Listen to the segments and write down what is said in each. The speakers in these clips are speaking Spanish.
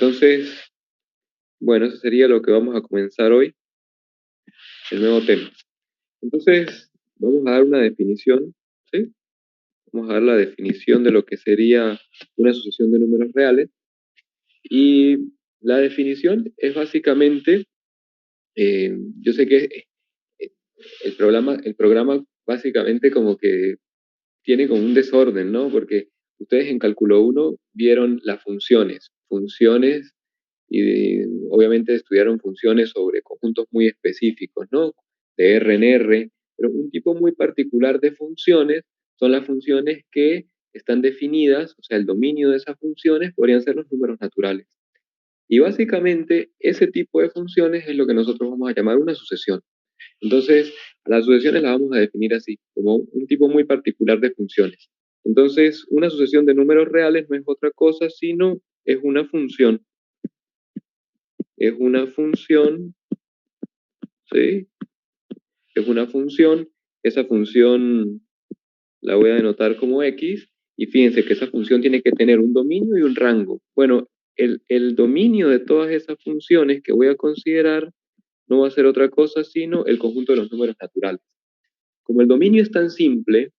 Entonces, bueno, eso sería lo que vamos a comenzar hoy, el nuevo tema. Entonces, vamos a dar una definición, ¿sí? Vamos a dar la definición de lo que sería una sucesión de números reales. Y la definición es básicamente, yo sé que el programa básicamente como que tiene como un desorden, ¿no? Porque ustedes en cálculo 1 vieron las funciones y obviamente estudiaron funciones sobre conjuntos muy específicos, ¿no? De R en R, pero un tipo muy particular de funciones son las funciones que están definidas, o sea, el dominio de esas funciones podrían ser los números naturales. Y básicamente ese tipo de funciones es lo que nosotros vamos a llamar una sucesión. Entonces, las sucesiones las vamos a definir así, como un tipo muy particular de funciones. Entonces, una sucesión de números reales no es otra cosa, sino es una función. Es una función, ¿sí? Es una función. Esa función la voy a denotar como X. Y fíjense que esa función tiene que tener un dominio y un rango. Bueno, el dominio de todas esas funciones que voy a considerar no va a ser otra cosa sino el conjunto de los números naturales. Como el dominio es tan simple,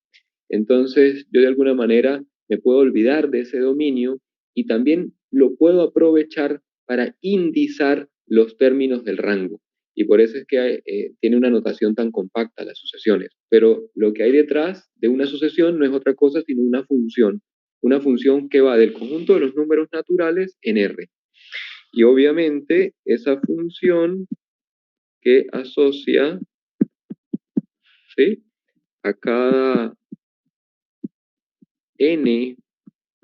entonces yo de alguna manera me puedo olvidar de ese dominio y también lo puedo aprovechar para indizar los términos del rango. Y por eso es que tiene una notación tan compacta las sucesiones. Pero lo que hay detrás de una sucesión no es otra cosa sino una función que va del conjunto de los números naturales en R. Y obviamente esa función que asocia, ¿sí?, a cada n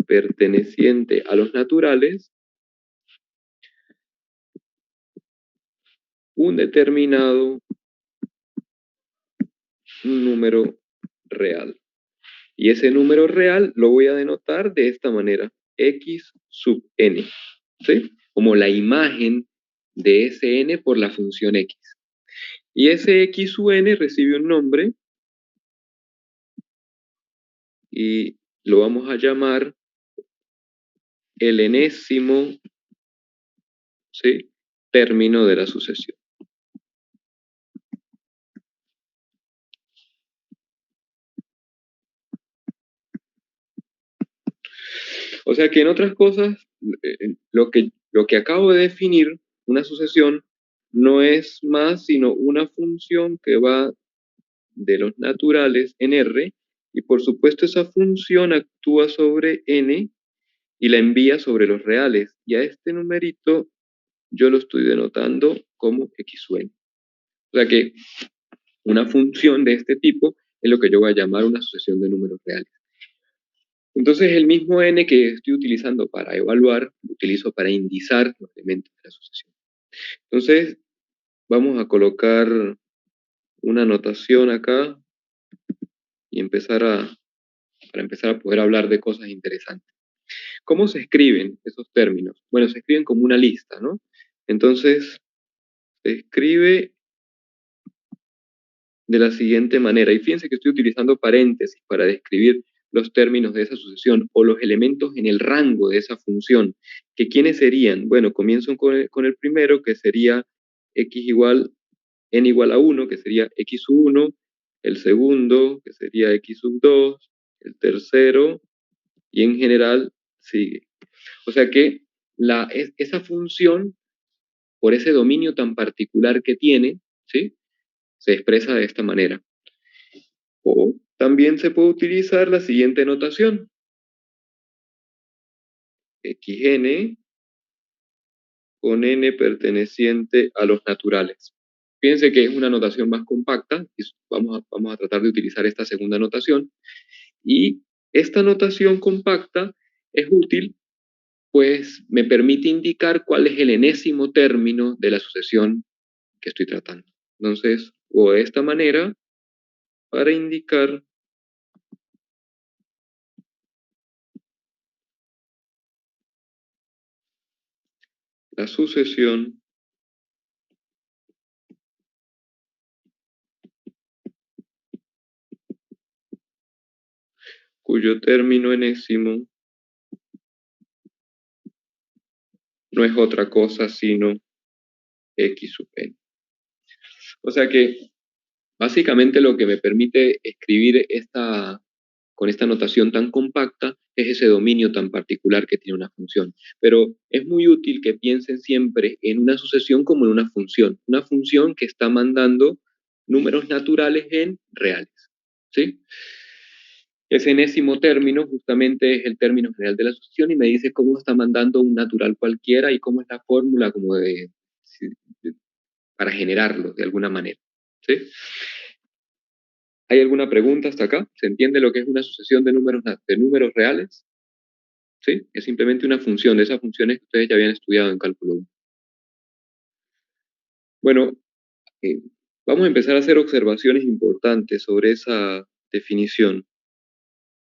perteneciente a los naturales un determinado número real. Y ese número real lo voy a denotar de esta manera, x sub n, ¿sí? Como la imagen de ese n por la función x. Y ese x sub n recibe un nombre y lo vamos a llamar el enésimo, ¿sí?, término de la sucesión. O sea que en otras cosas, lo que acabo de definir, una sucesión, no es más sino una función que va de los naturales en R, y por supuesto esa función actúa sobre n y la envía sobre los reales, y a este numerito yo lo estoy denotando como x sub n. O sea que una función de este tipo es lo que yo voy a llamar una sucesión de números reales. Entonces, el mismo n que estoy utilizando para evaluar, lo utilizo para indizar los elementos de la sucesión. Entonces, vamos a colocar una notación acá y para empezar a poder hablar de cosas interesantes. ¿Cómo se escriben esos términos? Bueno, se escriben como una lista, ¿no? Entonces, se escribe de la siguiente manera. Y fíjense que estoy utilizando paréntesis para describir los términos de esa sucesión o los elementos en el rango de esa función. ¿Que quiénes serían? Bueno, comienzo con el primero, que sería n igual a 1, que sería x sub 1, el segundo, que sería x sub 2, el tercero, y en general sigue. O sea que esa función, por ese dominio tan particular que tiene, ¿sí?, se expresa de esta manera. O también se puede utilizar la siguiente notación. Xn con n perteneciente a los naturales. Fíjense que es una notación más compacta, y vamos a tratar de utilizar esta segunda notación. Y esta notación compacta es útil, pues me permite indicar cuál es el enésimo término de la sucesión que estoy tratando. Entonces, o de esta manera, para indicar la sucesión cuyo término enésimo no es otra cosa sino x sub n. O sea que básicamente lo que me permite escribir con esta notación tan compacta es ese dominio tan particular que tiene una función. Pero es muy útil que piensen siempre en una sucesión como en una función que está mandando números naturales en reales. ¿Sí? Ese enésimo término justamente es el término general de la sucesión y me dice cómo está mandando un natural cualquiera y cómo es la fórmula como para generarlo de alguna manera. ¿Sí? ¿Hay alguna pregunta hasta acá? ¿Se entiende lo que es una sucesión de números reales? ¿Sí? Es simplemente una función de esas funciones que ustedes ya habían estudiado en cálculo 1. Bueno, eh, vamos a empezar a hacer observaciones importantes sobre esa definición.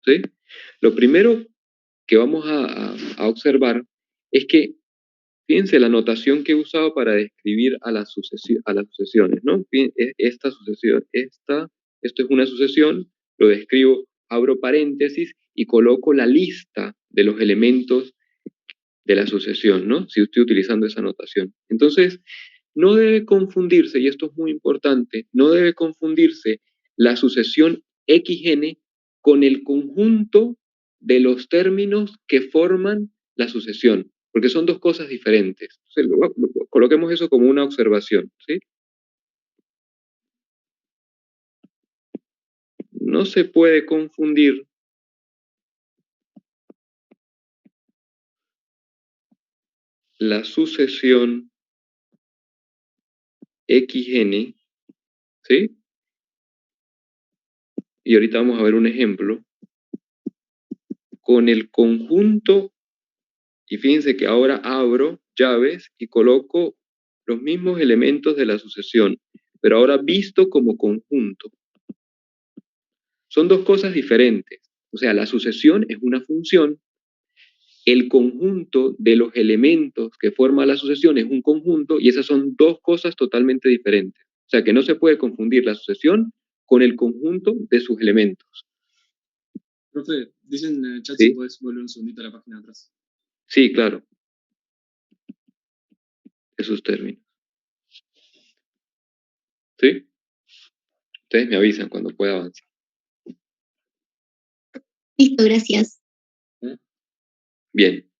¿Sí? Lo primero que vamos a observar es que, fíjense la notación que he usado para describir a las sucesiones, ¿no? Esta sucesión, esto es una sucesión, lo describo, abro paréntesis y coloco la lista de los elementos de la sucesión, ¿no? Si estoy utilizando esa notación. Entonces, no debe confundirse, y esto es muy importante, no debe confundirse la sucesión XN con el conjunto de los términos que forman la sucesión, porque son dos cosas diferentes. Entonces, coloquemos eso como una observación, ¿sí? No se puede confundir la sucesión XN, ¿sí? Y ahorita vamos a ver un ejemplo, con el conjunto. Y fíjense que ahora abro llaves y coloco los mismos elementos de la sucesión, pero ahora visto como conjunto. Son dos cosas diferentes. O sea, la sucesión es una función, el conjunto de los elementos que forma la sucesión es un conjunto, y esas son dos cosas totalmente diferentes. O sea, que no se puede confundir la sucesión con el conjunto de sus elementos. Profe, dicen en el chat si puedes volver un segundito a la página de atrás. Sí, claro. Esos términos. ¿Sí? Ustedes me avisan cuando pueda avanzar. Listo, gracias. Bien.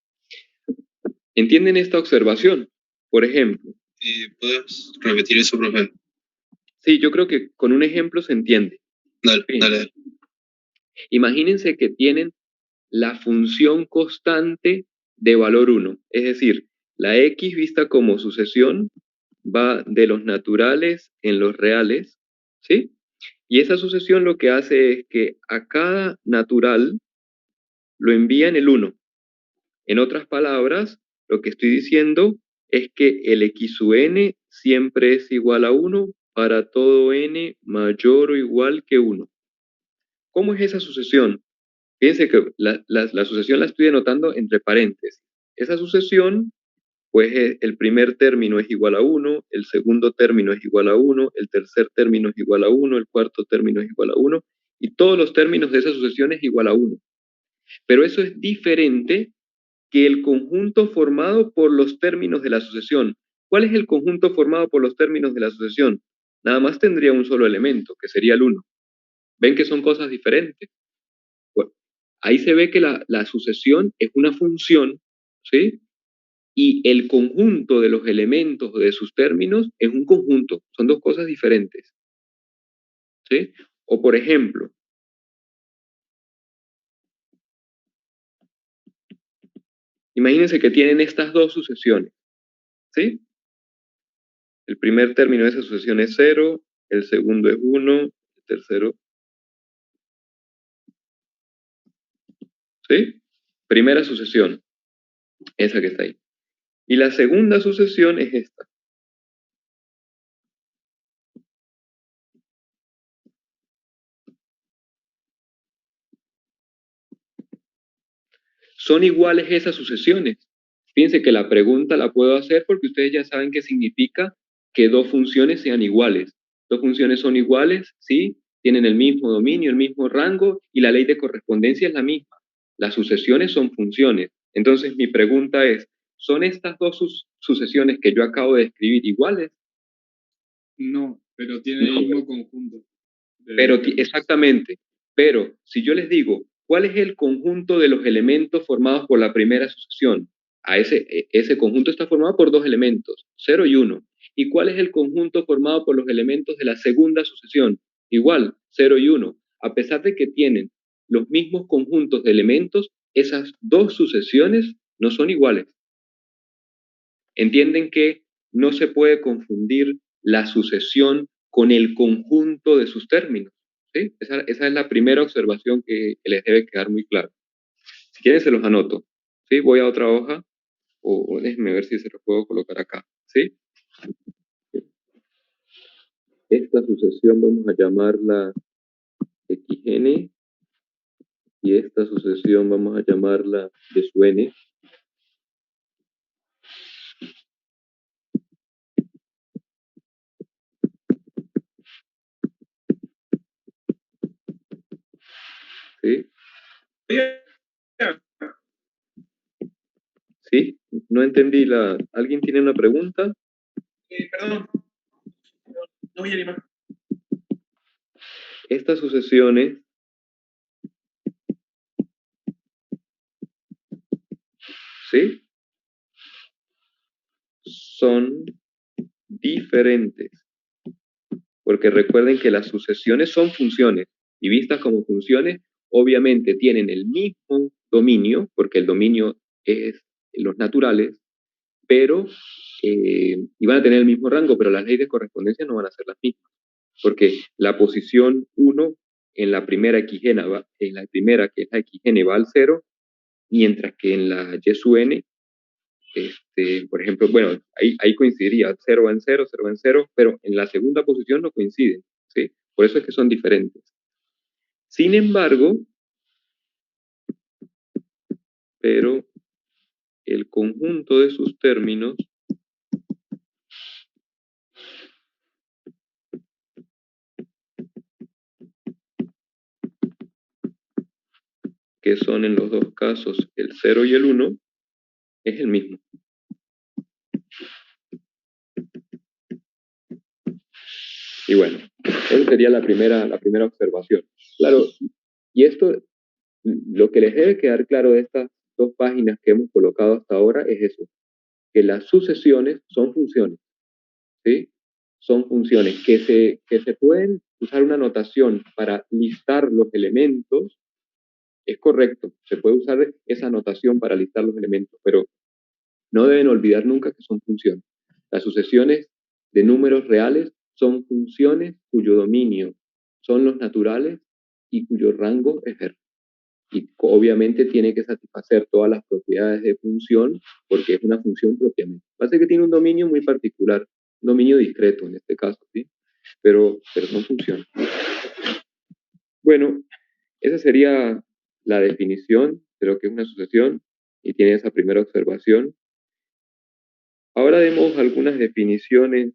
¿Entienden esta observación? Por ejemplo. ¿Puedes repetir eso, profe? Sí, yo creo que con un ejemplo se entiende. Dale. Imagínense que tienen la función constante de valor 1, es decir, la x vista como sucesión va de los naturales en los reales, ¿sí? Y esa sucesión lo que hace es que a cada natural lo envía en el 1. En otras palabras, lo que estoy diciendo es que el x sub n siempre es igual a 1 para todo n mayor o igual que 1. ¿Cómo es esa sucesión? Fíjense que la sucesión la estoy anotando entre paréntesis. Esa sucesión, pues el primer término es igual a 1, el segundo término es igual a 1, el tercer término es igual a 1, el cuarto término es igual a 1, y todos los términos de esa sucesión es igual a 1. Pero eso es diferente que el conjunto formado por los términos de la sucesión. ¿Cuál es el conjunto formado por los términos de la sucesión? Nada más tendría un solo elemento, que sería el 1. ¿Ven que son cosas diferentes? Bueno, ahí se ve que la sucesión es una función, ¿sí? Y el conjunto de los elementos de sus términos es un conjunto. Son dos cosas diferentes, ¿sí? O por ejemplo, imagínense que tienen estas dos sucesiones, ¿sí? El primer término de esa sucesión es 0, el segundo es 1, el tercero, ¿sí? Primera sucesión, esa que está ahí. Y la segunda sucesión es esta. ¿Son iguales esas sucesiones? Fíjense que la pregunta la puedo hacer porque ustedes ya saben qué significa que dos funciones sean iguales. Dos funciones son iguales, ¿sí? Tienen el mismo dominio, el mismo rango, y la ley de correspondencia es la misma. Las sucesiones son funciones. Entonces mi pregunta es, ¿Son estas dos sucesiones que yo acabo de escribir iguales? No, pero tienen el mismo conjunto. Exactamente. Pero si yo les digo, ¿cuál es el conjunto de los elementos formados por la primera sucesión? Ese conjunto está formado por dos elementos, 0 y 1. ¿Y cuál es el conjunto formado por los elementos de la segunda sucesión? Igual, 0 y 1. A pesar de que tienen los mismos conjuntos de elementos, esas dos sucesiones no son iguales. Entienden que no se puede confundir la sucesión con el conjunto de sus términos. ¿Sí? Esa es la primera observación que les debe quedar muy clara. Si quieren se los anoto. ¿Sí? Voy a otra hoja o déjenme ver si se los puedo colocar acá. ¿Sí? Esta sucesión vamos a llamarla xn y esta sucesión vamos a llamarla y sub n. ¿Sí? ¿Sí? No entendí ¿Alguien tiene una pregunta? Perdón. No voy a animar. Estas sucesiones ¿sí? Son diferentes. Porque recuerden que las sucesiones son funciones y vistas como funciones, obviamente tienen el mismo dominio, porque el dominio es los naturales, pero y van a tener el mismo rango, pero las leyes de correspondencia no van a ser las mismas, porque la posición 1 en la primera xn en la primera que es la xn va al 0, mientras que en la y sub n por ejemplo, bueno, ahí coincidiría, 0 va en 0, 0 va en 0, pero en la segunda posición no coinciden, ¿sí? Por eso es que son diferentes. Sin embargo, pero el conjunto de sus términos que son en los dos casos el 0 y el 1, es el mismo. Y bueno, esa sería la primera observación. Claro, y esto, lo que les debe quedar claro de estas dos páginas que hemos colocado hasta ahora es eso, que las sucesiones son funciones, ¿sí? Son funciones que se pueden usar una notación para listar los elementos, es correcto, se puede usar esa notación para listar los elementos, pero no deben olvidar nunca que son funciones. Las sucesiones de números reales son funciones cuyo dominio son los naturales y cuyo rango es R. Y obviamente tiene que satisfacer todas las propiedades de función porque es una función propiamente. Pasa que tiene un dominio muy particular, un dominio discreto en este caso, ¿sí? Pero son funciones. Bueno, esa sería la definición de lo que es una sucesión y tiene esa primera observación. Ahora demos algunas definiciones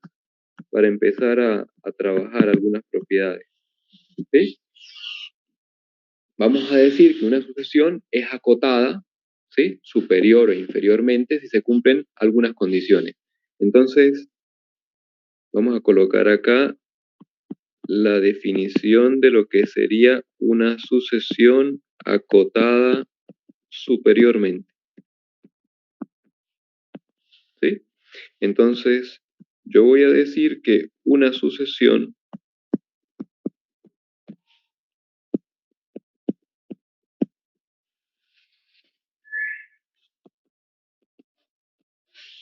para empezar a trabajar algunas propiedades. ¿Sí? Vamos a decir que una sucesión es acotada, ¿sí? Superior o inferiormente si se cumplen algunas condiciones. Entonces, vamos a colocar acá la definición de lo que sería una sucesión acotada superiormente. ¿Sí? Entonces, yo voy a decir que una sucesión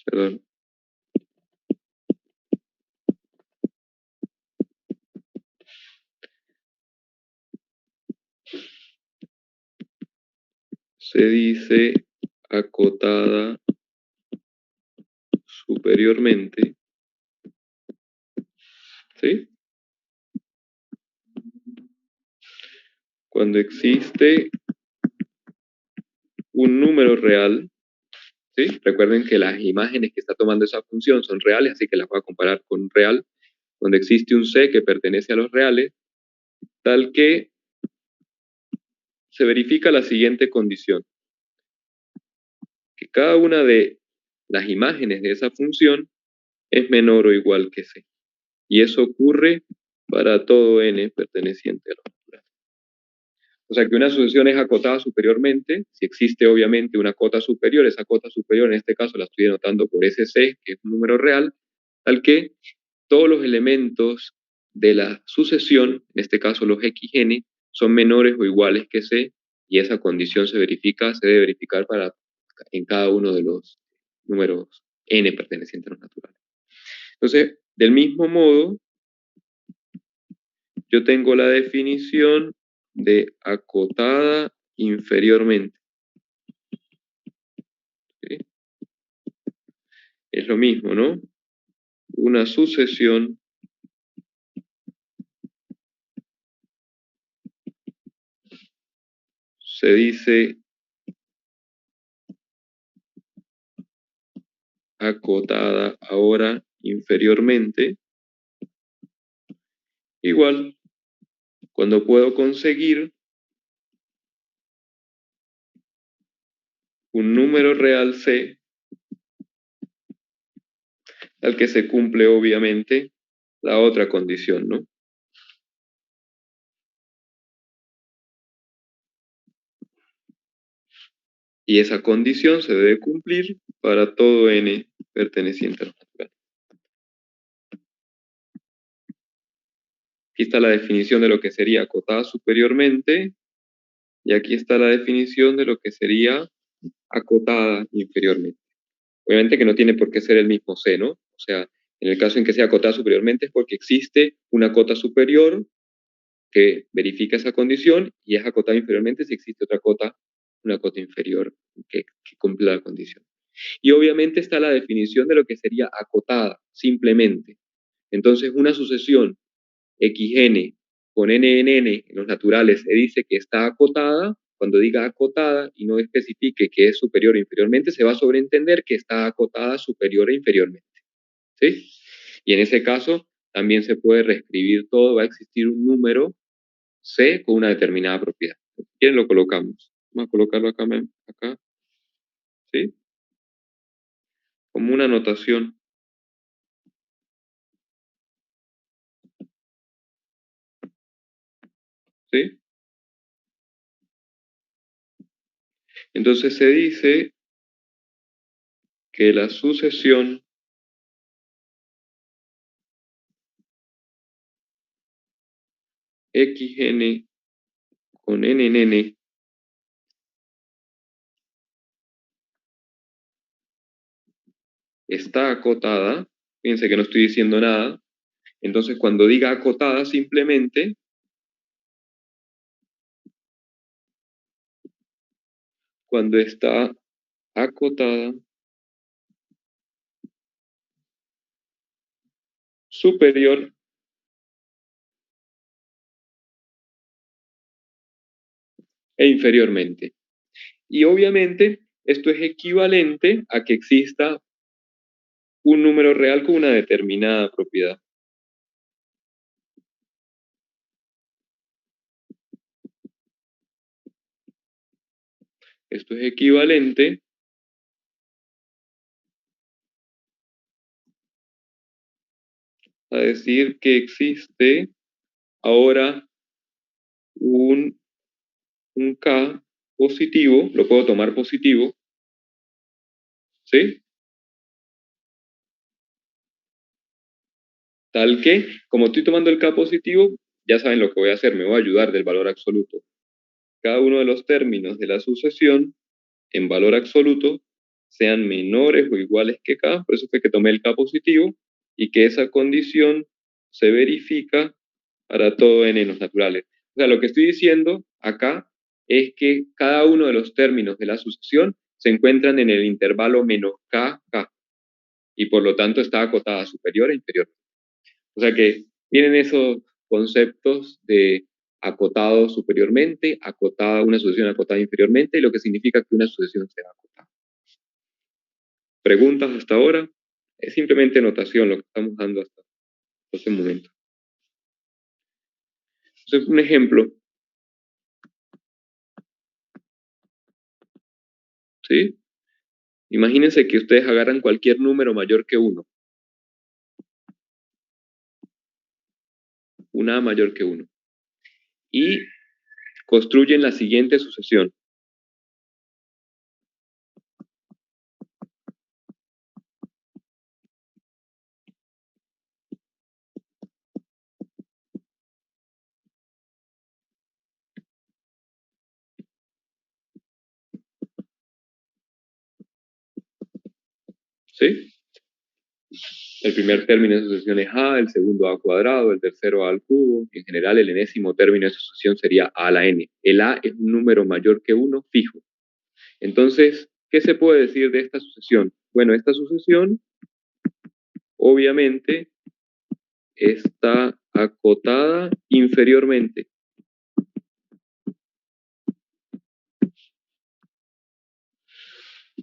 perdón, se dice acotada superiormente, ¿sí? Cuando existe un número real, ¿sí? Recuerden que las imágenes que está tomando esa función son reales, así que las voy a comparar con un real. Cuando existe un C que pertenece a los reales, tal que se verifica la siguiente condición, que cada una de las imágenes de esa función es menor o igual que C. Y eso ocurre para todo n perteneciente a los naturales. O sea que una sucesión es acotada superiormente, si existe obviamente una cota superior, esa cota superior en este caso la estoy denotando por SC, que es un número real, tal que todos los elementos de la sucesión, en este caso los xn, son menores o iguales que C, y esa condición se debe verificar en cada uno de los números n pertenecientes a los naturales. Entonces, del mismo modo, yo tengo la definición de acotada inferiormente. ¿Sí? Es lo mismo, ¿no? Una sucesión se dice acotada ahora inferiormente. Igual, cuando puedo conseguir un número real C, al que se cumple obviamente la otra condición, ¿no? Y esa condición se debe cumplir para todo n perteneciente a los naturales. Aquí está la definición de lo que sería acotada superiormente, y aquí está la definición de lo que sería acotada inferiormente. Obviamente que no tiene por qué ser el mismo C, ¿no? O sea, en el caso en que sea acotada superiormente es porque existe una cota superior que verifica esa condición y es acotada inferiormente si existe otra cota, una cota inferior que cumple la condición. Y obviamente está la definición de lo que sería acotada, simplemente. Entonces, una sucesión xn con nnn en los naturales se dice que está acotada. Cuando diga acotada y no especifique que es superior o inferiormente, se va a sobreentender que está acotada superior e inferiormente. ¿Sí? Y en ese caso también se puede reescribir todo, va a existir un número C con una determinada propiedad. Si quieren lo colocamos. Vamos a colocarlo acá, ¿sí? Como una notación. ¿Sí? Entonces se dice que la sucesión xn con nnn está acotada. Fíjense que no estoy diciendo nada. Entonces cuando diga acotada simplemente, cuando está acotada superior e inferiormente. Y obviamente esto es equivalente a que exista un número real con una determinada propiedad. Esto es equivalente a decir que existe ahora un K positivo, lo puedo tomar positivo, ¿sí? Tal que, como estoy tomando el K positivo, ya saben lo que voy a hacer, me voy a ayudar del valor absoluto. Cada uno de los términos de la sucesión en valor absoluto sean menores o iguales que K, por eso fue que tomé el K positivo, y que esa condición se verifica para todo n en los naturales. O sea, lo que estoy diciendo acá es que cada uno de los términos de la sucesión se encuentran en el intervalo menos K, K, y por lo tanto está acotada superior e inferior. O sea que tienen esos conceptos de acotado superiormente, una sucesión acotada inferiormente, y lo que significa que una sucesión sea acotada. ¿Preguntas hasta ahora? Es simplemente notación lo que estamos dando hasta este momento. Entonces, un ejemplo. ¿Sí? Imagínense que ustedes agarran cualquier número mayor que 1. Una A mayor que 1. Y construyen la siguiente sucesión. ¿Sí? El primer término de sucesión es A, el segundo A cuadrado, el tercero A al cubo. En general, el enésimo término de sucesión sería A a la N. El A es un número mayor que 1 fijo. Entonces, ¿qué se puede decir de esta sucesión? Bueno, esta sucesión, obviamente, está acotada inferiormente.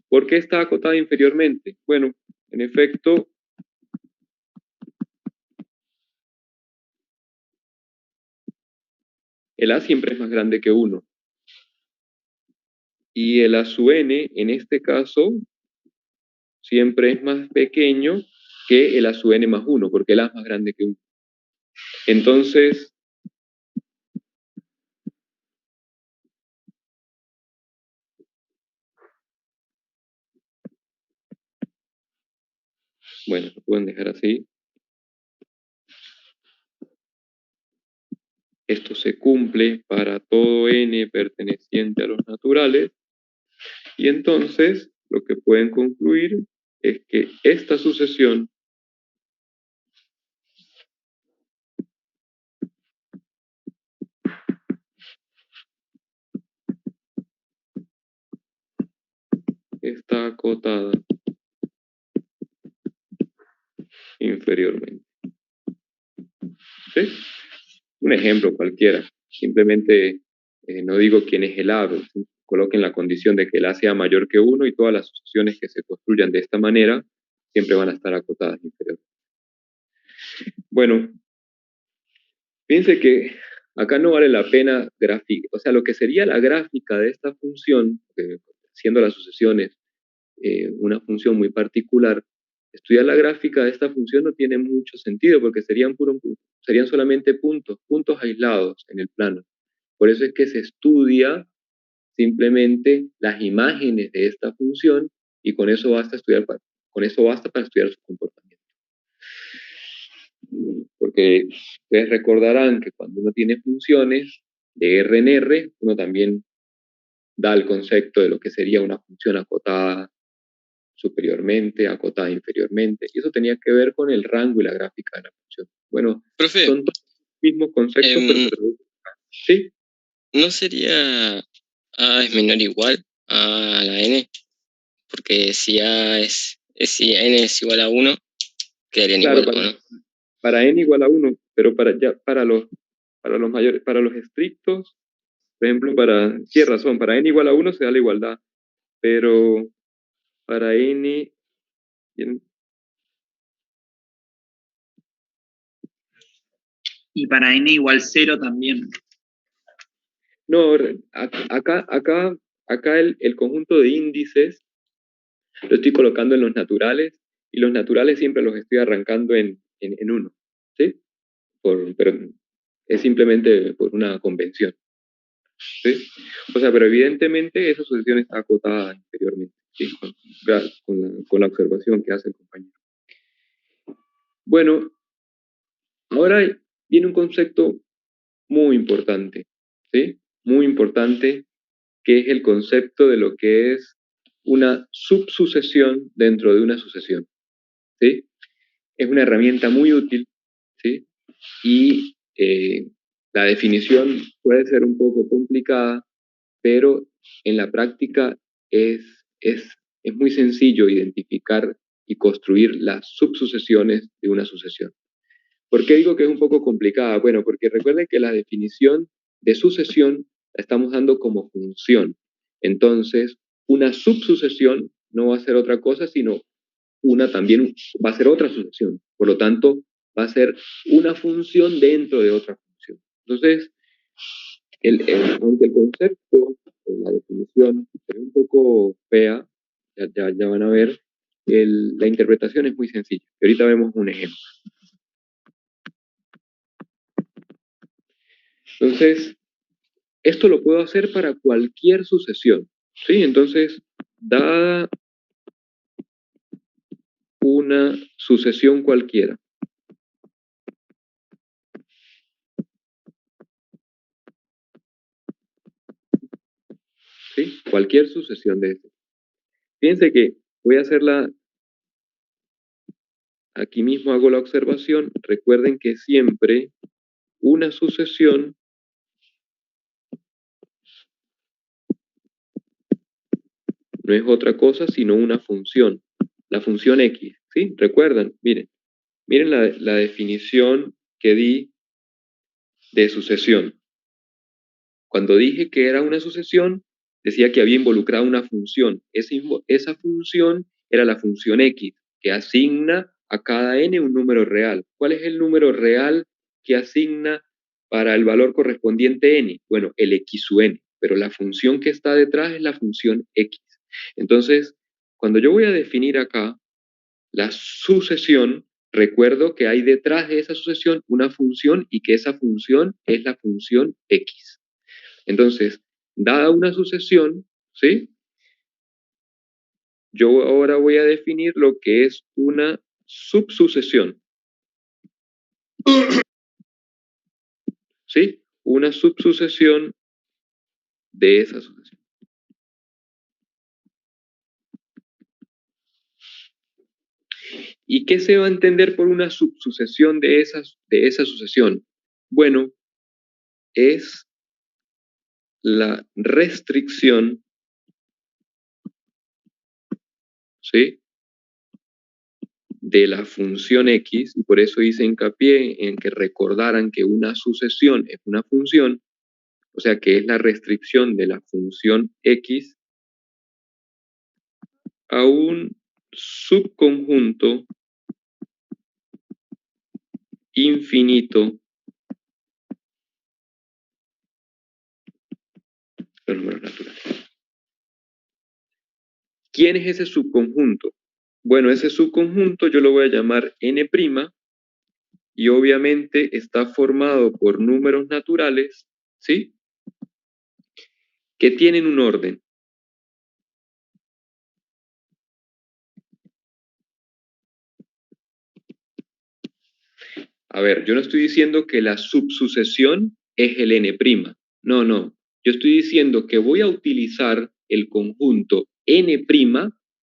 ¿Por qué está acotada inferiormente? Bueno, en efecto, el A siempre es más grande que 1. Y el A sub n, en este caso, siempre es más pequeño que el A sub n más 1, porque el A es más grande que 1. Entonces, bueno, lo pueden dejar así. Esto se cumple para todo n perteneciente a los naturales. Y entonces, lo que pueden concluir es que esta sucesión está acotada inferiormente. ¿Sí? Un ejemplo cualquiera. Simplemente no digo quién es el A, coloquen la condición de que el A sea mayor que 1 y todas las sucesiones que se construyan de esta manera siempre van a estar acotadas inferiormente. Bueno, fíjense que acá no vale la pena graficar, o sea, lo que sería la gráfica de esta función, siendo las sucesiones una función muy particular, estudiar la gráfica de esta función no tiene mucho sentido porque serían solamente puntos aislados en el plano. Por eso es que se estudia simplemente las imágenes de esta función y con eso basta para estudiar su comportamiento. Porque ustedes recordarán que cuando uno tiene funciones de R en R, uno también da el concepto de lo que sería una función acotada superiormente, acotada inferiormente, y eso tenía que ver con el rango y la gráfica de la función. Bueno, profe, son todos los mismos conceptos, pero se traducen. ¿Sí? ¿No sería A es menor o igual a la N? Porque si si N es igual a 1, quedarían Claro, igual, ¿o no? para n igual a 1, pero para los mayores, para los estrictos, por ejemplo, tiene razón, para n igual a 1 se da la igualdad, pero para n, y para n igual 0 también. no, acá el conjunto de índices lo estoy colocando en los naturales, y los naturales siempre los estoy arrancando en 1, ¿sí? Pero es simplemente por una convención, ¿sí? O sea, pero evidentemente esa sucesión está acotada anteriormente, ¿sí? Con la observación que hace el compañero. Bueno, ahora viene un concepto muy importante, ¿sí? Muy importante, que es el concepto de lo que es una subsucesión dentro de una sucesión, ¿sí? Es una herramienta muy útil, ¿sí? Y la definición puede ser un poco complicada, pero en la práctica es muy sencillo identificar y construir las subsucesiones de una sucesión. ¿Por qué digo que es un poco complicada? Bueno, porque recuerden que la definición de sucesión la estamos dando como función. Entonces, una subsucesión no va a ser otra cosa, sino también va a ser otra sucesión. Por lo tanto, va a ser una función dentro de otra función. Entonces, aunque el concepto, la definición, es un poco fea, Ya van a ver, la interpretación es muy sencilla. Y ahorita vemos un ejemplo. Entonces, esto lo puedo hacer para cualquier sucesión, ¿sí? Entonces, dada una sucesión cualquiera, ¿sí? Cualquier sucesión de esto. Fíjense que voy a hacerla, aquí mismo hago la observación, recuerden que siempre una sucesión no es otra cosa sino una función, la función x, ¿sí? Recuerdan, miren la definición que di de sucesión. Cuando dije que era una sucesión, decía que había involucrado una función. Esa función era la función x, que asigna a cada n un número real. ¿Cuál es el número real que asigna para el valor correspondiente n? Bueno, el x sub n, pero la función que está detrás es la función x. Entonces, cuando yo voy a definir acá la sucesión, recuerdo que hay detrás de esa sucesión una función y que esa función es la función x. Entonces, dada una sucesión, ¿sí? Yo ahora voy a definir lo que es una subsucesión. ¿Sí? Una subsucesión de esa sucesión. ¿Y qué se va a entender por una subsucesión de esa sucesión? Bueno, es la restricción, ¿sí?, de la función x, y por eso hice hincapié en que recordaran que una sucesión es una función, o sea que es la restricción de la función x a un subconjunto infinito de números naturales. ¿Quién es ese subconjunto? Bueno, ese subconjunto yo lo voy a llamar n', y obviamente está formado por números naturales, ¿sí?, que tienen un orden. A ver, yo no estoy diciendo que la subsucesión es el n'. No. Yo estoy diciendo que voy a utilizar el conjunto n'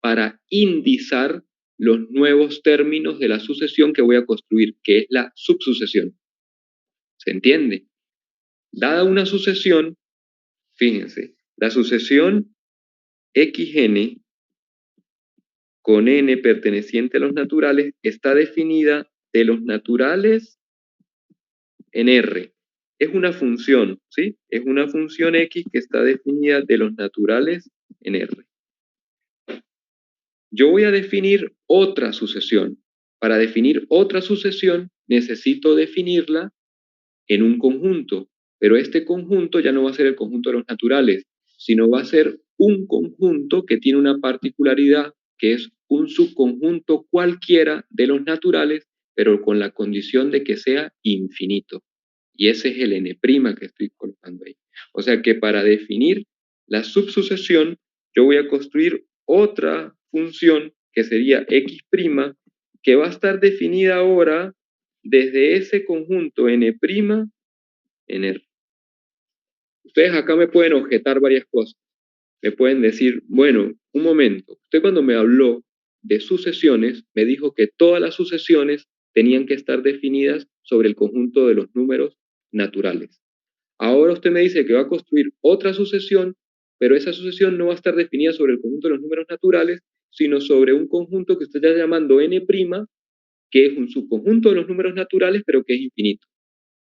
para indizar los nuevos términos de la sucesión que voy a construir, que es la subsucesión. ¿Se entiende? Dada una sucesión, fíjense, la sucesión xn con n perteneciente a los naturales está definida de los naturales en R. Es una función, ¿sí? Es una función x que está definida de los naturales en R. Yo voy a definir otra sucesión. Para definir otra sucesión necesito definirla en un conjunto, pero este conjunto ya no va a ser el conjunto de los naturales, sino va a ser un conjunto que tiene una particularidad, que es un subconjunto cualquiera de los naturales, pero con la condición de que sea infinito. Y ese es el n' que estoy colocando ahí. O sea que para definir la subsucesión, yo voy a construir otra función que sería x', que va a estar definida ahora desde ese conjunto n' en R. Ustedes acá me pueden objetar varias cosas. Me pueden decir, bueno, un momento, usted cuando me habló de sucesiones, me dijo que todas las sucesiones tenían que estar definidas sobre el conjunto de los números naturales. Ahora usted me dice que va a construir otra sucesión, pero esa sucesión no va a estar definida sobre el conjunto de los números naturales, sino sobre un conjunto que usted está llamando n', que es un subconjunto de los números naturales, pero que es infinito.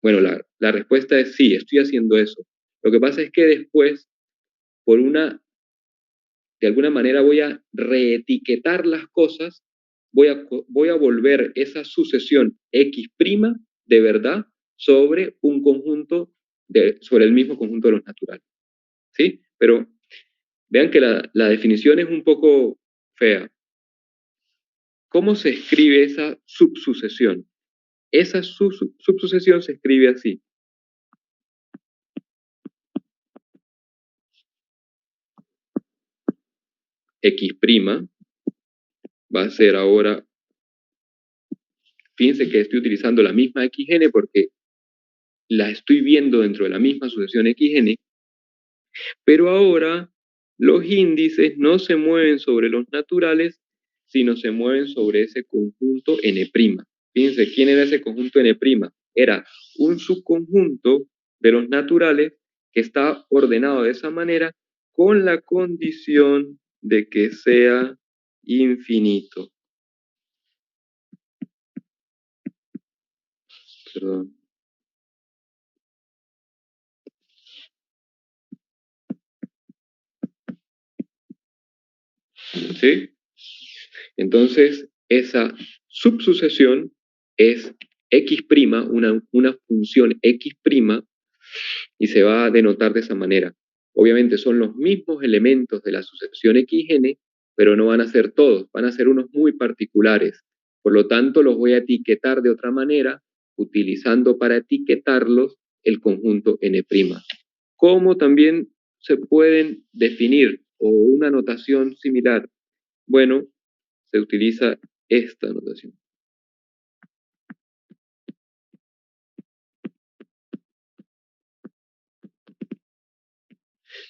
Bueno, la respuesta es sí, estoy haciendo eso. Lo que pasa es que después, de alguna manera voy a reetiquetar las cosas, voy a volver esa sucesión x' de verdad sobre un conjunto, sobre el mismo conjunto de los naturales. ¿Sí? Pero Vean que la definición es un poco fea. ¿Cómo se escribe esa subsucesión? Esa subsucesión se escribe así. X' va a ser ahora, fíjense que estoy utilizando la misma XN porque la estoy viendo dentro de la misma sucesión XN, pero ahora los índices no se mueven sobre los naturales, sino se mueven sobre ese conjunto N'. Fíjense, ¿quién era ese conjunto N'? Era un subconjunto de los naturales que está ordenado de esa manera con la condición de que sea infinito. Perdón. ¿Sí? Entonces, esa subsucesión es X', una función X', y se va a denotar de esa manera. Obviamente son los mismos elementos de la sucesión XN, pero no van a ser todos, van a ser unos muy particulares. Por lo tanto, los voy a etiquetar de otra manera, utilizando para etiquetarlos el conjunto N'. ¿Cómo también se pueden definir o una notación similar? Bueno, se utiliza esta notación.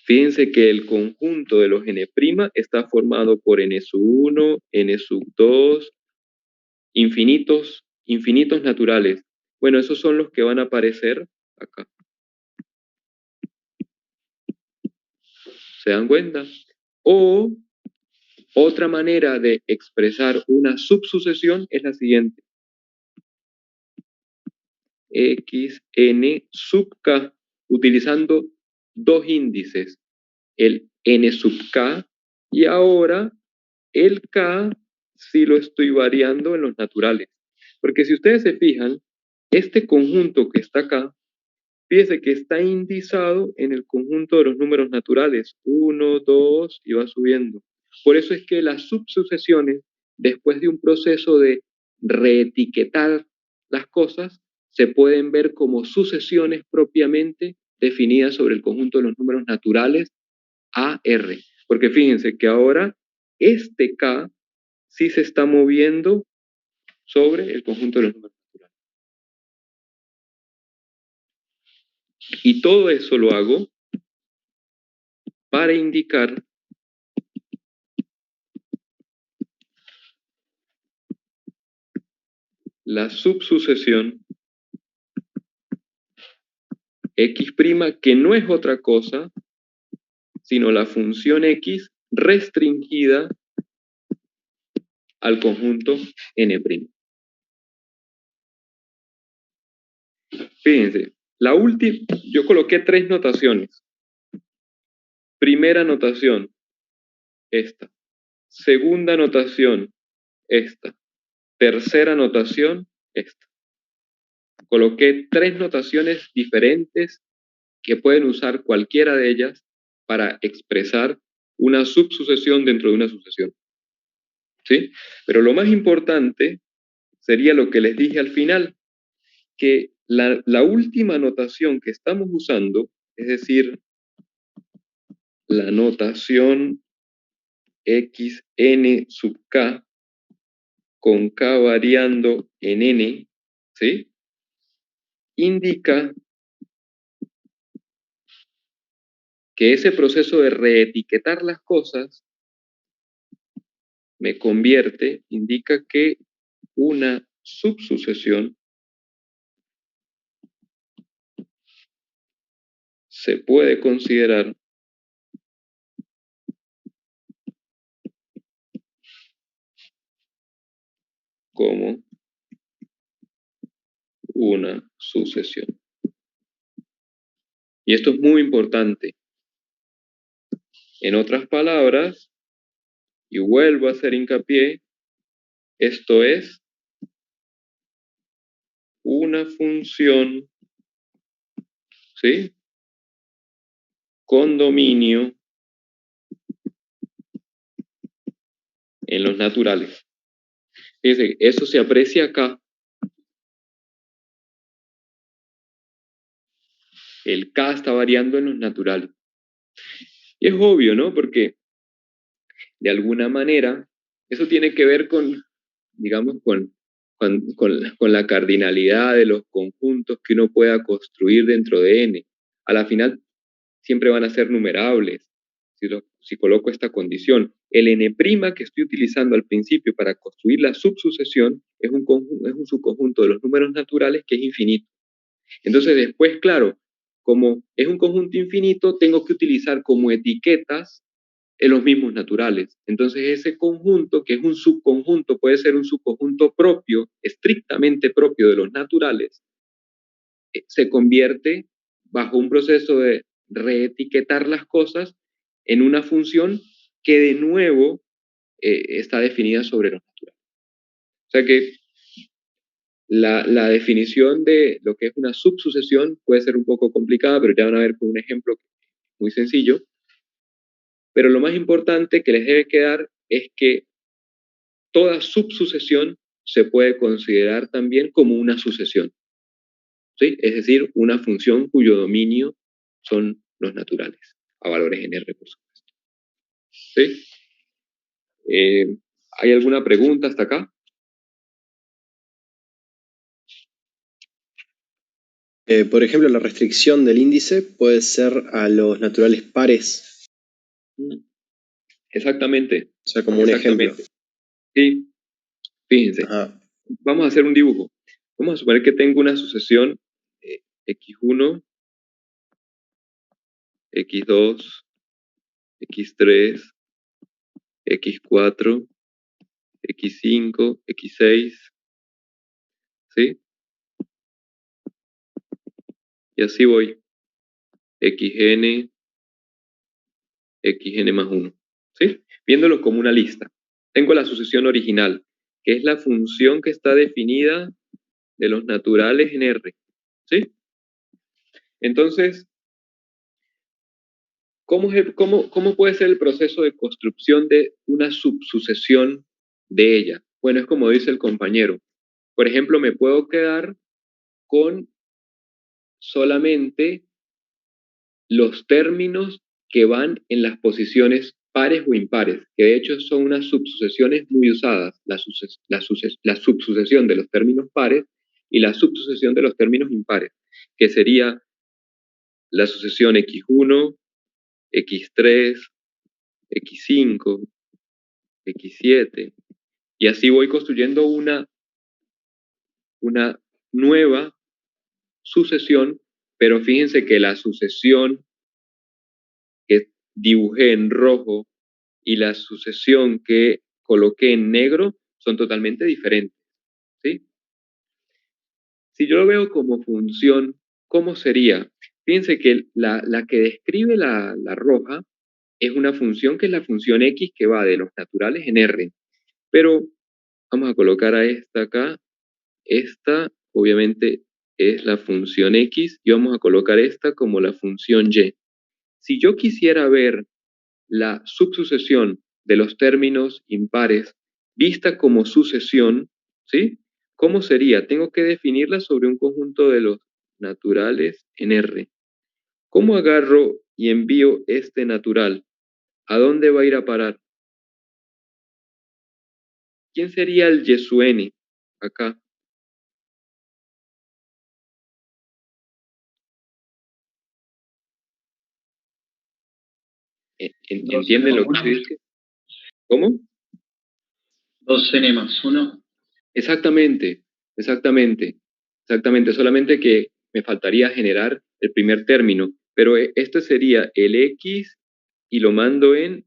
Fíjense que el conjunto de los N' está formado por N⁻₁, N⁻², infinitos naturales. Bueno, esos son los que van a aparecer acá. ¿Se dan cuenta? O otra manera de expresar una subsucesión es la siguiente. Xn sub k, utilizando dos índices, el n sub k y ahora el k si lo estoy variando en los naturales. Porque si ustedes se fijan, este conjunto que está acá, fíjense que está indizado en el conjunto de los números naturales, 1, 2 y va subiendo. Por eso es que las subsucesiones, después de un proceso de reetiquetar las cosas, se pueden ver como sucesiones propiamente definidas sobre el conjunto de los números naturales AR. Porque fíjense que ahora este K sí se está moviendo sobre el conjunto de los números naturales. Y todo eso lo hago para indicar la subsucesión X', que no es otra cosa sino la función X restringida al conjunto N'. Fíjense, yo coloqué 3 notaciones. Primera notación, esta. Segunda notación, esta. Tercera notación, esta. Coloqué 3 notaciones diferentes que pueden usar cualquiera de ellas para expresar una subsucesión dentro de una sucesión. ¿Sí? Pero lo más importante sería lo que les dije al final, que la última notación que estamos usando, es decir, la notación xn sub k, con k variando en n, ¿sí? Indica que ese proceso de reetiquetar las cosas indica que una subsucesión se puede considerar como una sucesión. Y esto es muy importante. En otras palabras, y vuelvo a hacer hincapié, esto es una función, ¿sí?, con dominio en los naturales. Fíjense, eso se aprecia acá. El K está variando en los naturales. Y es obvio, ¿no? Porque de alguna manera eso tiene que ver con, digamos, con la cardinalidad de los conjuntos que uno pueda construir dentro de N. A la final siempre van a ser numerables, si coloco esta condición. El N' que estoy utilizando al principio para construir la subsucesión es un subconjunto de los números naturales que es infinito. Entonces después, claro, como es un conjunto infinito, tengo que utilizar como etiquetas en los mismos naturales. Entonces ese conjunto, que es un subconjunto, puede ser un subconjunto propio, estrictamente propio de los naturales, se convierte bajo un proceso de reetiquetar las cosas en una función que de nuevo está definida sobre los naturales. O sea que la definición de lo que es una subsucesión puede ser un poco complicada, pero ya van a ver con un ejemplo muy sencillo. Pero lo más importante que les debe quedar es que toda subsucesión se puede considerar también como una sucesión, ¿sí? Es decir, una función cuyo dominio son los naturales, a valores en R, por supuesto. ¿Sí? ¿Hay alguna pregunta hasta acá? Por ejemplo, la restricción del índice puede ser a los naturales pares. Exactamente. O sea, como un ejemplo. Sí, fíjense. Ajá. Vamos a hacer un dibujo. Vamos a suponer que tengo una sucesión x1, x2, x3, x4, x5, x6, ¿sí? Y así voy. xn, xn más 1, ¿sí? Viéndolo como una lista. Tengo la sucesión original, que es la función que está definida de los naturales en R, ¿sí? Entonces, ¿cómo puede ser el proceso de construcción de una subsucesión de ella? Bueno, es como dice el compañero. Por ejemplo, me puedo quedar con solamente los términos que van en las posiciones pares o impares, que de hecho son unas subsucesiones muy usadas, la subsucesión de los términos pares y la subsucesión de los términos impares, que sería la sucesión x1, x3, x5, x7, y así voy construyendo una nueva sucesión, pero fíjense que la sucesión que dibujé en rojo y la sucesión que coloqué en negro son totalmente diferentes, ¿sí? Si yo lo veo como función, ¿cómo sería? Fíjense que la que describe la roja es una función que es la función x que va de los naturales en R, pero vamos a colocar a esta acá. Esta obviamente es la función x y vamos a colocar esta como la función y. Si yo quisiera ver la subsucesión de los términos impares vista como sucesión, ¿sí? ¿Cómo sería? Tengo que definirla sobre un conjunto de los naturales en R. ¿Cómo agarro y envío este natural? ¿A dónde va a ir a parar? ¿Quién sería el y sub n acá? ¿Entienden lo que se dice? ¿Cómo? 2n más 1. Exactamente. Solamente que me faltaría generar el primer término, pero este sería el x y lo mando en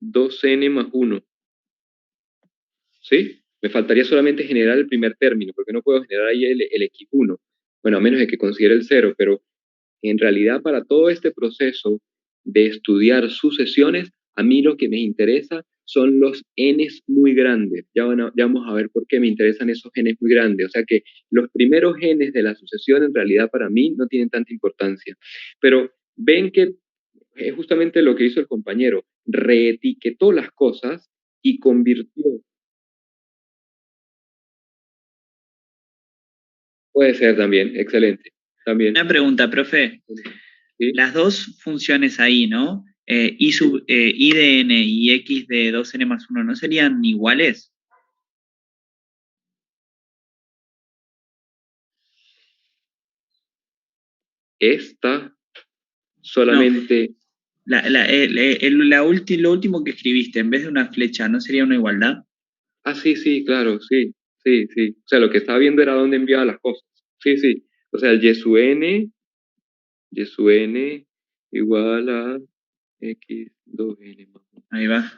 2n más 1. ¿Sí? Me faltaría solamente generar el primer término, porque no puedo generar ahí el x1. Bueno, a menos de que considere el 0, pero en realidad para todo este proceso de estudiar sucesiones, a mí lo que me interesa son los n's muy grandes. Ya vamos a ver por qué me interesan esos n's muy grandes. O sea que los primeros n's de la sucesión en realidad para mí no tienen tanta importancia. Pero ven que es justamente lo que hizo el compañero. Reetiquetó las cosas y convirtió. Puede ser también, excelente. También. Una pregunta, profe. ¿Sí? Las dos funciones ahí, ¿no? I de n y x de 2n más 1, ¿no serían iguales? Esta solamente... Lo último que escribiste, en vez de una flecha, ¿no sería una igualdad? Ah, sí, claro, sí. O sea, lo que estaba viendo era dónde enviaba las cosas. Sí. O sea, el y sub n igual a x 2n más 1. Ahí va.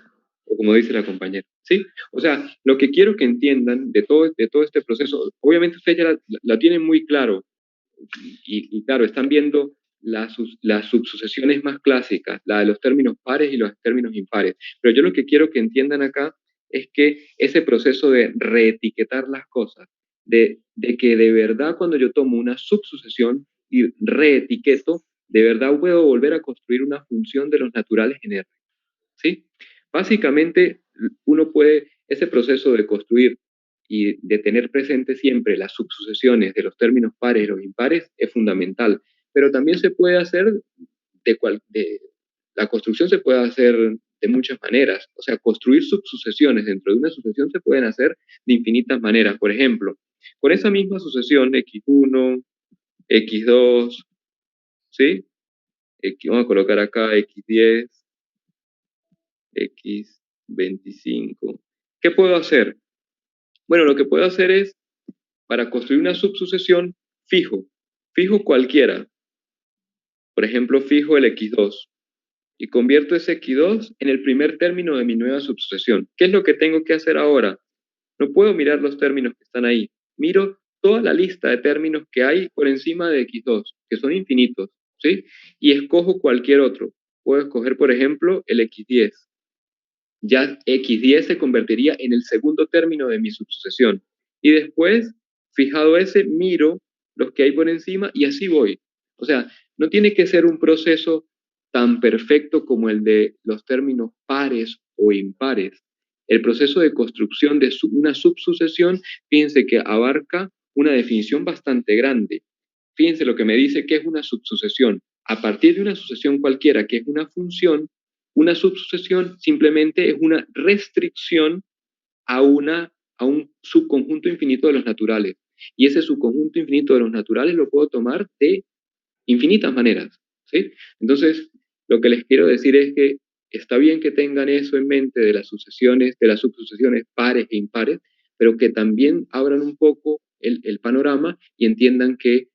O como dice la compañera. ¿Sí? O sea, lo que quiero que entiendan de todo este proceso, obviamente ustedes ya la tienen muy claro, y claro, están viendo las subsucesiones más clásicas, la de los términos pares y los términos impares. Pero yo lo que quiero que entiendan acá es que ese proceso de reetiquetar las cosas, de que de verdad cuando yo tomo una subsucesión y reetiqueto, de verdad puedo volver a construir una función de los naturales en R. ¿Sí? Básicamente, uno puede, ese proceso de construir y de tener presente siempre las subsucesiones de los términos pares y los impares es fundamental, pero también se puede hacer la construcción se puede hacer de muchas maneras, o sea, construir subsucesiones dentro de una sucesión se pueden hacer de infinitas maneras. Por ejemplo, con esa misma sucesión x1, x2, ¿sí? Vamos a colocar acá x10, x25. ¿Qué puedo hacer? Bueno, lo que puedo hacer es, para construir una subsucesión, fijo cualquiera. Por ejemplo, fijo el x2 y convierto ese x2 en el primer término de mi nueva subsucesión. ¿Qué es lo que tengo que hacer ahora? No puedo mirar los términos que están ahí. Miro toda la lista de términos que hay por encima de x2, que son infinitos, ¿sí? Y escojo cualquier otro. Puedo escoger, por ejemplo, el x10. Ya x10 se convertiría en el segundo término de mi subsucesión. Y después, fijado ese, miro los que hay por encima y así voy. O sea, no tiene que ser un proceso tan perfecto como el de los términos pares o impares. El proceso de construcción de una subsucesión, fíjense que abarca una definición bastante grande. Fíjense lo que me dice que es una subsucesión. A partir de una sucesión cualquiera, que es una función, una subsucesión simplemente es una restricción a un subconjunto infinito de los naturales. Y ese subconjunto infinito de los naturales lo puedo tomar de infinitas maneras, ¿sí? Entonces, lo que les quiero decir es que está bien que tengan eso en mente de las sucesiones, de las subsucesiones pares e impares, pero que también abran un poco el panorama y entiendan que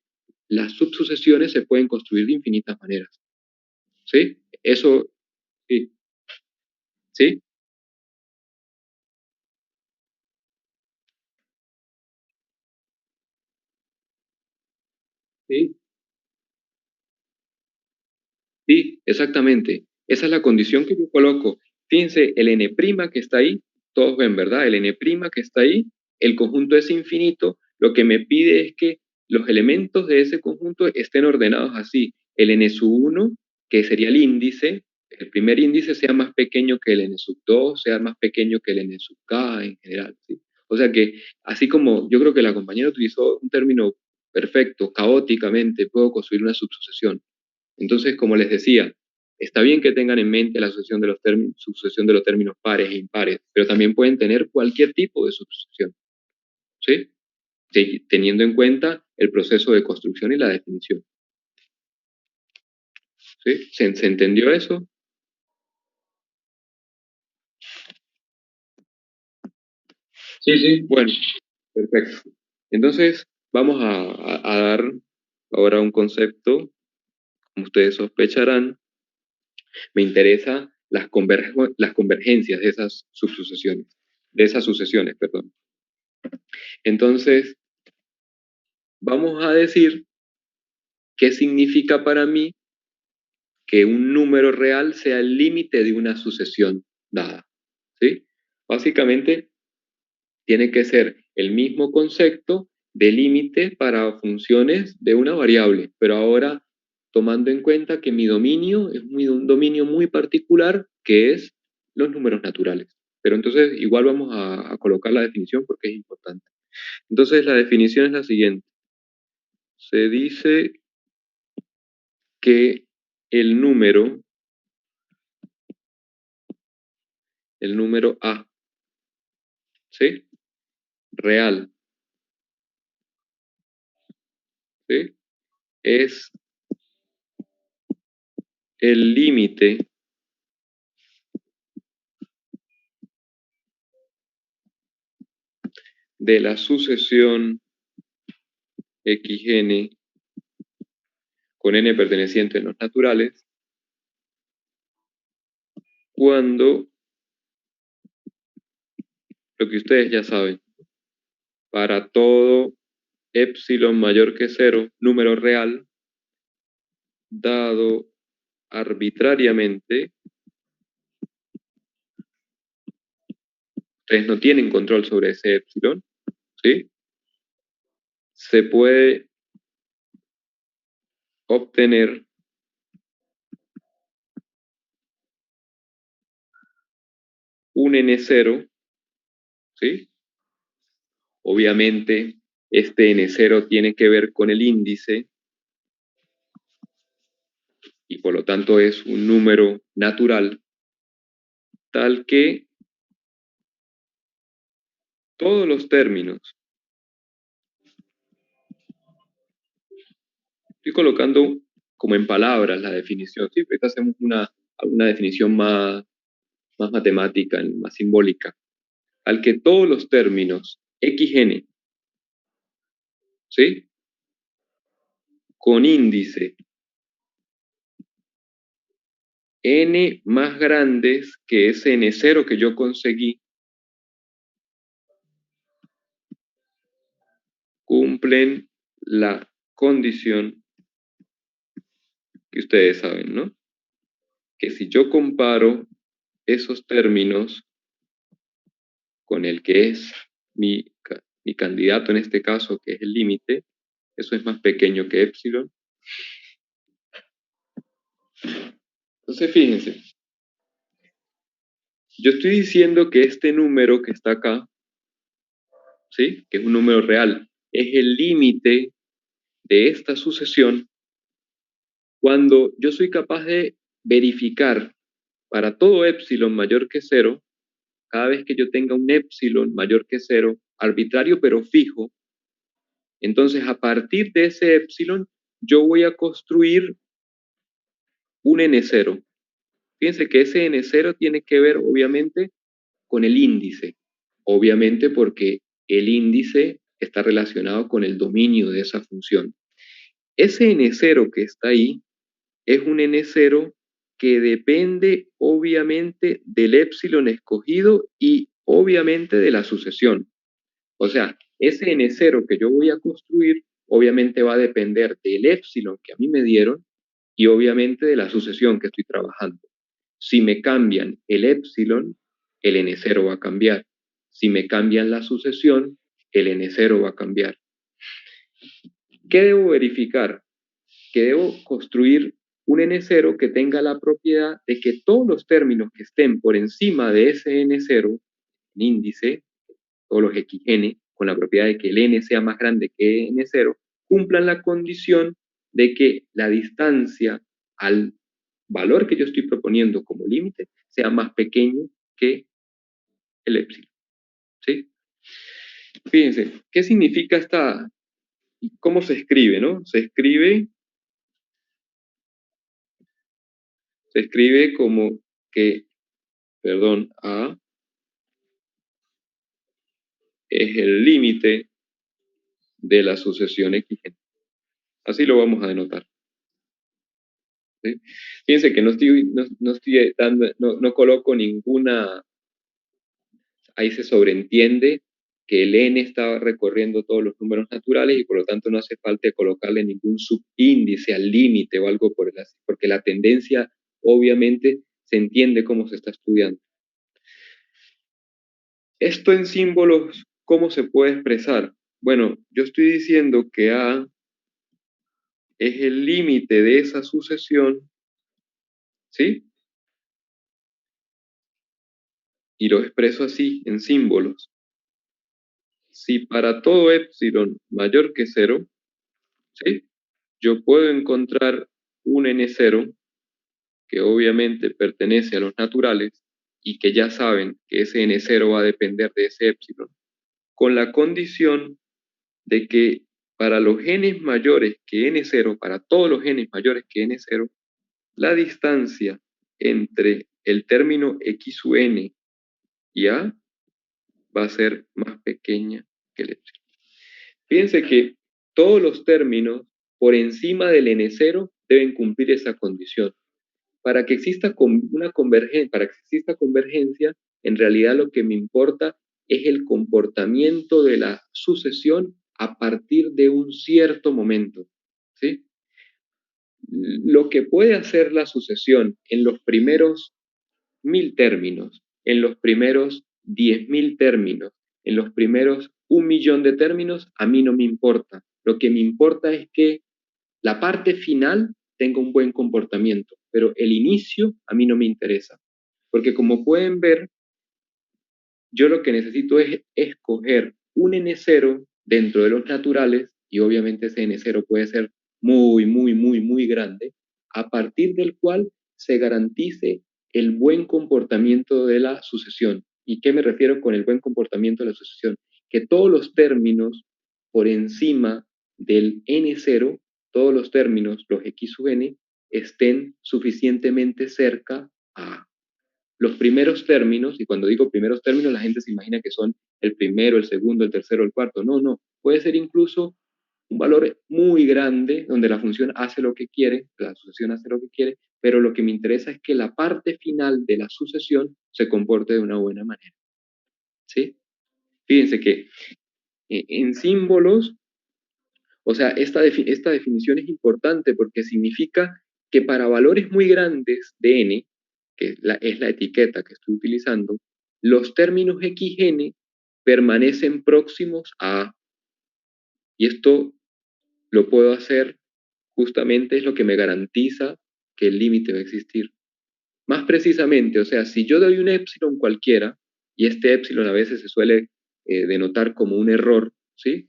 las subsucesiones se pueden construir de infinitas maneras, ¿sí? Eso, sí. ¿Sí? Sí, sí, exactamente. Esa es la condición que yo coloco. Fíjense, el n' que está ahí, todos ven, ¿verdad? El n' que está ahí, el conjunto es infinito, lo que me pide es que los elementos de ese conjunto estén ordenados así. El n-1, que sería el índice, el primer índice sea más pequeño que el n-2, sea más pequeño que el n-k en general, ¿sí? O sea que, así como yo creo que la compañera utilizó un término perfecto, caóticamente, puedo construir una subsucesión. Entonces, como les decía, está bien que tengan en mente la sucesión de los términos pares e impares, pero también pueden tener cualquier tipo de subsucesión, ¿sí? Sí, teniendo en cuenta el proceso de construcción y la definición. ¿Sí? ¿Se entendió eso? Sí. Bueno, perfecto. Entonces, vamos a dar ahora un concepto, como ustedes sospecharán, me interesa las convergencias de esas subsucesiones, de esas sucesiones, perdón. Entonces, vamos a decir qué significa para mí que un número real sea el límite de una sucesión dada, ¿sí? Básicamente, tiene que ser el mismo concepto de límite para funciones de una variable, pero ahora tomando en cuenta que mi dominio es un dominio muy particular, que es los números naturales, Pero entonces igual vamos a colocar la definición porque es importante. Entonces la definición es la siguiente. Se dice que el número A, ¿sí? Real, ¿sí? Es el límite de la sucesión xn con n perteneciente a los naturales cuando, lo que ustedes ya saben, para todo epsilon mayor que 0, número real, dado arbitrariamente, ustedes no tienen control sobre ese epsilon, ¿sí? Se puede obtener un n0, ¿sí? Obviamente, este n0 tiene que ver con el índice y por lo tanto es un número natural, tal que todos los términos, estoy colocando como en palabras la definición, ¿sí? Ahorita hacemos una definición más matemática, más simbólica, al que todos los términos xn, ¿sí? Con índice n más grandes que ese n0 que yo conseguí, cumplen la condición que ustedes saben, ¿no? Que si yo comparo esos términos con el que es mi candidato en este caso, que es el límite, eso es más pequeño que epsilon. Entonces, fíjense, yo estoy diciendo que este número que está acá, ¿sí? Que es un número real, es el límite de esta sucesión cuando yo soy capaz de verificar para todo epsilon mayor que 0, cada vez que yo tenga un epsilon mayor que 0, arbitrario pero fijo, entonces a partir de ese epsilon yo voy a construir un n0. Fíjense que ese n0 tiene que ver obviamente con el índice, obviamente porque el índice está relacionado con el dominio de esa función. Ese n0 que está ahí es un n0 que depende obviamente del epsilon escogido y obviamente de la sucesión. O sea, ese n0 que yo voy a construir obviamente va a depender del epsilon que a mí me dieron y obviamente de la sucesión que estoy trabajando. Si me cambian el epsilon, el n0 va a cambiar. Si me cambian la sucesión, el n0 va a cambiar. ¿Qué debo verificar? Que debo construir un n0 que tenga la propiedad de que todos los términos que estén por encima de ese n0, en índice, todos los xn, con la propiedad de que el n sea más grande que n0, cumplan la condición de que la distancia al valor que yo estoy proponiendo como límite sea más pequeño que el epsilon. ¿Sí? Fíjense, ¿qué significa esta? ¿Cómo se escribe, no? Se escribe como que, A es el límite de la sucesión xn. Así lo vamos a denotar. ¿Sí? Fíjense que no estoy dando, no coloco ninguna, ahí se sobreentiende que el n está recorriendo todos los números naturales y por lo tanto no hace falta colocarle ningún subíndice al límite o algo por el así, porque la tendencia obviamente se entiende cómo se está estudiando. Esto en símbolos, ¿cómo se puede expresar? Bueno, yo estoy diciendo que A es el límite de esa sucesión, ¿sí? y lo expreso así, en símbolos. Si para todo epsilon mayor que 0, ¿sí?, yo puedo encontrar un n0 que obviamente pertenece a los naturales y que ya saben que ese n0 va a depender de ese epsilon, con la condición de que para los genes mayores que n0, para todos los genes mayores que n0, la distancia entre el término x sub n y a va a ser más pequeña que el epsilon. Fíjense que todos los términos por encima del n0 deben cumplir esa condición. Para que exista convergencia, en realidad lo que me importa es el comportamiento de la sucesión a partir de un cierto momento, ¿sí? Lo que puede hacer la sucesión en los primeros 1000 términos, en los primeros 10.000 términos, en los primeros 1.000.000 de términos, a mí no me importa. Lo que me importa es que la parte final tenga un buen comportamiento, pero el inicio a mí no me interesa. Porque como pueden ver, yo lo que necesito es escoger un n0 dentro de los naturales, y obviamente ese n0 puede ser muy, muy, muy, muy grande, a partir del cual se garantice el buen comportamiento de la sucesión. ¿Y qué me refiero con el buen comportamiento de la sucesión? Que todos los términos por encima del n0, todos los términos, los x sub n, estén suficientemente cerca a los primeros términos, y cuando digo primeros términos, la gente se imagina que son el primero, el segundo, el tercero, el cuarto. No, no. Puede ser incluso un valor muy grande, donde la función hace lo que quiere, la sucesión hace lo que quiere, pero lo que me interesa es que la parte final de la sucesión se comporte de una buena manera. ¿Sí? Fíjense que en símbolos, o sea, esta definición es importante porque significa que para valores muy grandes de n, que es la etiqueta que estoy utilizando, los términos xn permanecen próximos a A. Y esto lo puedo hacer, justamente es lo que me garantiza que el límite va a existir. Más precisamente, o sea, si yo doy un epsilon cualquiera, y este epsilon a veces se suele denotar como un error, ¿sí?,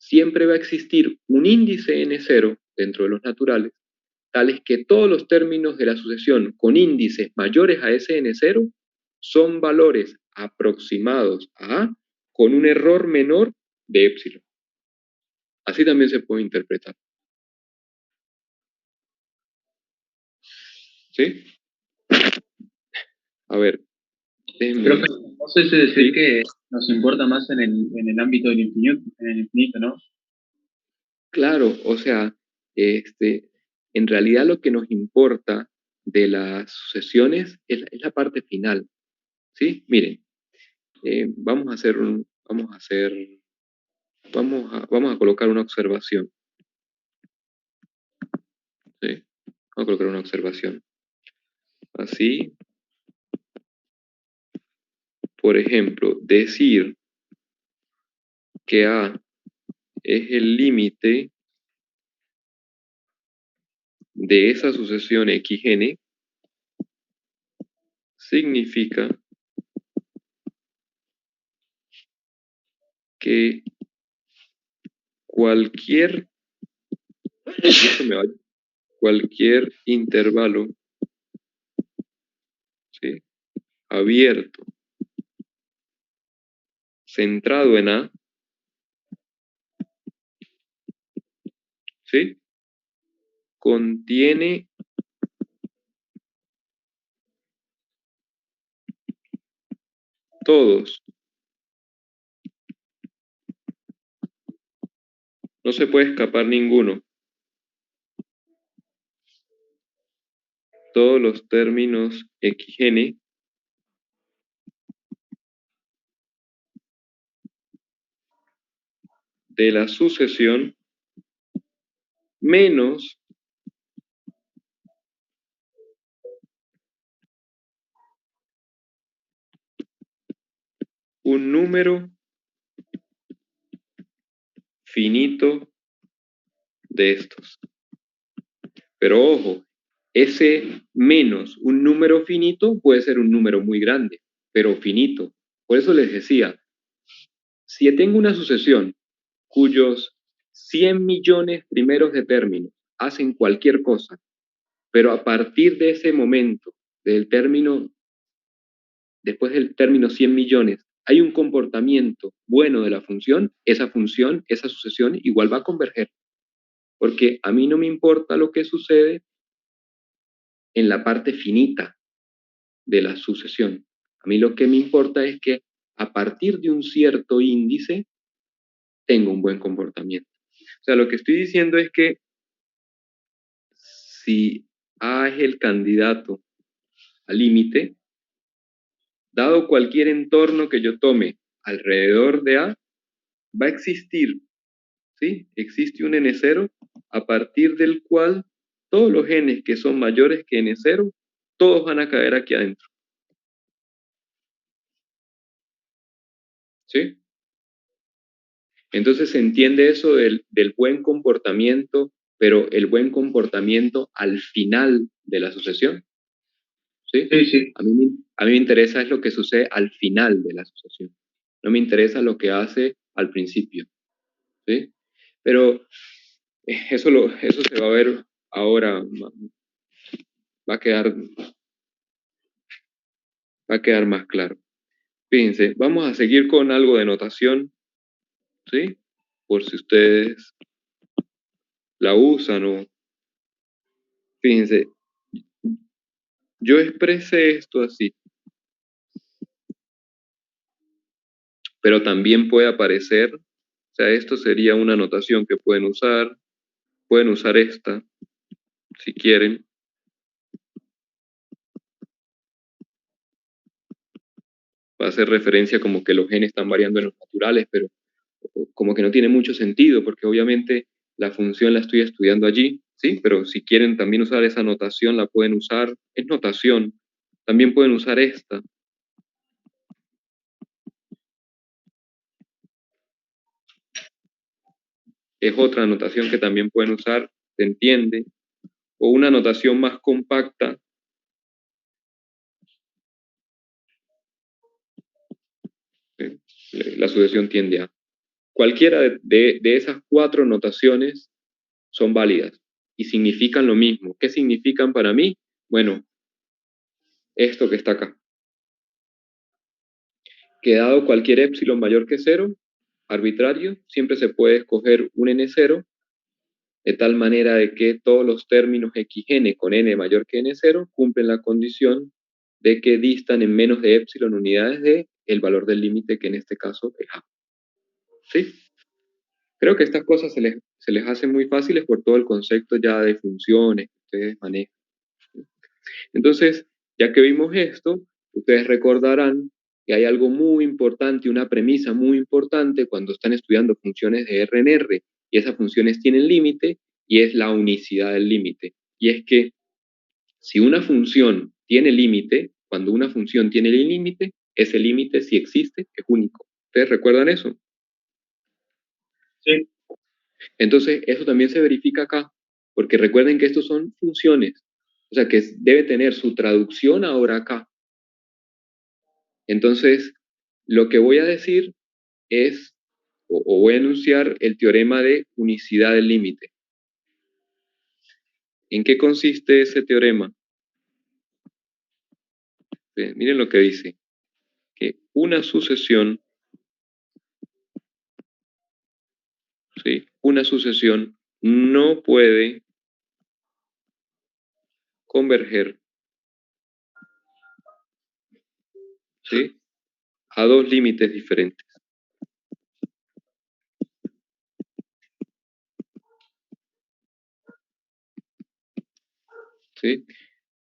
siempre va a existir un índice n0 dentro de los naturales, tales que todos los términos de la sucesión con índices mayores a ese n0 son valores aproximados a A con un error menor de epsilon. Así también se puede interpretar. ¿Sí? A ver. Profe, vos es decir que nos importa más en el ámbito del infinito, ¿no? Claro, o sea, en realidad lo que nos importa de las sucesiones es la parte final, ¿sí? Miren, vamos a colocar una observación, ¿sí? Vamos a colocar una observación. Así, por ejemplo, decir que A es el límite de esa sucesión xn significa que cualquier intervalo, ¿sí?, abierto centrado en A, ¿sí?, contiene todos. No se puede escapar ninguno. Todos los términos xn de la sucesión menos un número finito de estos. Pero ojo, ese menos un número finito puede ser un número muy grande, pero finito. Por eso les decía, si tengo una sucesión cuyos 100 millones primeros de términos hacen cualquier cosa, pero a partir de ese momento, después del término 100 millones, hay un comportamiento bueno de la función, esa sucesión igual va a converger. Porque a mí no me importa lo que sucede en la parte finita de la sucesión. A mí lo que me importa es que a partir de un cierto índice tengo un buen comportamiento. O sea, lo que estoy diciendo es que si A es el candidato al límite, dado cualquier entorno que yo tome alrededor de A, va a existir, ¿sí? Existe un n0 a partir del cual todos los n's que son mayores que n0, todos van a caer aquí adentro. ¿Sí? Entonces se entiende eso del buen comportamiento, pero el buen comportamiento al final de la sucesión. ¿Sí? Sí, sí. A mí me interesa es lo que sucede al final de la sucesión. No me interesa lo que hace al principio. ¿Sí? Pero eso se va a ver ahora, va a quedar más claro. Fíjense, vamos a seguir con algo de notación, ¿sí? Por si ustedes la usan o... Fíjense, yo expresé esto así, pero también puede aparecer, o sea, esto sería una notación que pueden usar esta, si quieren. Va a hacer referencia como que los genes están variando en los naturales, pero como que no tiene mucho sentido, porque obviamente la función la estoy estudiando allí, ¿sí? Pero si quieren también usar esa notación, la pueden usar, es notación. También pueden usar esta. Es otra notación que también pueden usar, se entiende. O una notación más compacta. La sucesión tiende a. Cualquiera de esas 4 notaciones son válidas y significan lo mismo. ¿Qué significan para mí? Bueno, esto que está acá. Que dado cualquier épsilon mayor que 0, arbitrario, siempre se puede escoger un n0 de tal manera de que todos los términos xn con n mayor que n0 cumplen la condición de que distan en menos de épsilon unidades de el valor del límite, que en este caso es a. ¿Sí? Creo que estas cosas se les hacen muy fáciles por todo el concepto ya de funciones que ustedes manejan. Entonces, ya que vimos esto, ustedes recordarán que hay algo muy importante, una premisa muy importante cuando están estudiando funciones de R en R, y esas funciones tienen límite, y es la unicidad del límite. Y es que si una función tiene límite, cuando una función tiene límite, ese límite, si existe, es único. ¿Ustedes recuerdan eso? Sí. Entonces, eso también se verifica acá, porque recuerden que estos son funciones, o sea que debe tener su traducción ahora acá. Entonces, lo que voy a decir es, o voy a enunciar el teorema de unicidad del límite. ¿En qué consiste ese teorema? Miren lo que dice, que una sucesión, ¿sí? Una sucesión no puede converger, ¿sí? A dos límites diferentes. ¿Sí?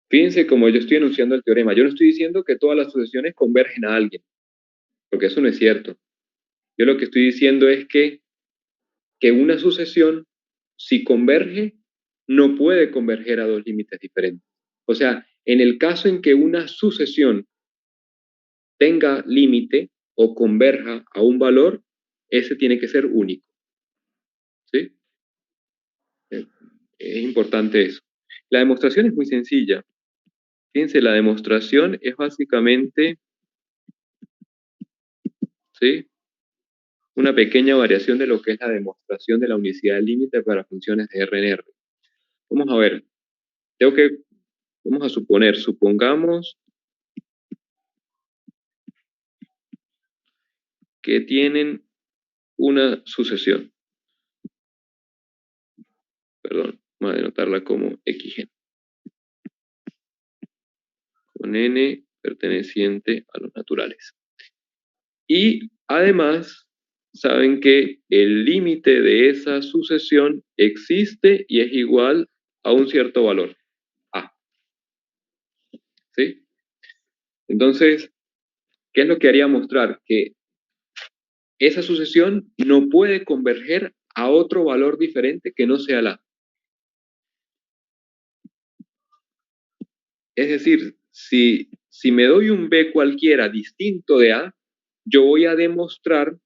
Fíjense cómo yo estoy enunciando el teorema. Yo no estoy diciendo que todas las sucesiones convergen a alguien, porque eso no es cierto. Yo lo que estoy diciendo es que una sucesión, si converge, no puede converger a dos límites diferentes. O sea, en el caso en que una sucesión tenga límite o converja a un valor, ese tiene que ser único. ¿Sí? Es importante eso. La demostración es muy sencilla. Fíjense, la demostración es básicamente ¿sí? Una pequeña variación de lo que es la demostración de la unicidad del límite para funciones de R en R. Vamos a ver. Vamos a supongamos que tienen una sucesión. Perdón, vamos a denotarla como xn. Con n perteneciente a los naturales. Y además, saben que el límite de esa sucesión existe y es igual a un cierto valor, a. ¿Sí? Entonces, ¿qué es lo que haría mostrar? Que esa sucesión no puede converger a otro valor diferente que no sea la. Es decir, si me doy un B cualquiera distinto de A, yo voy a demostrar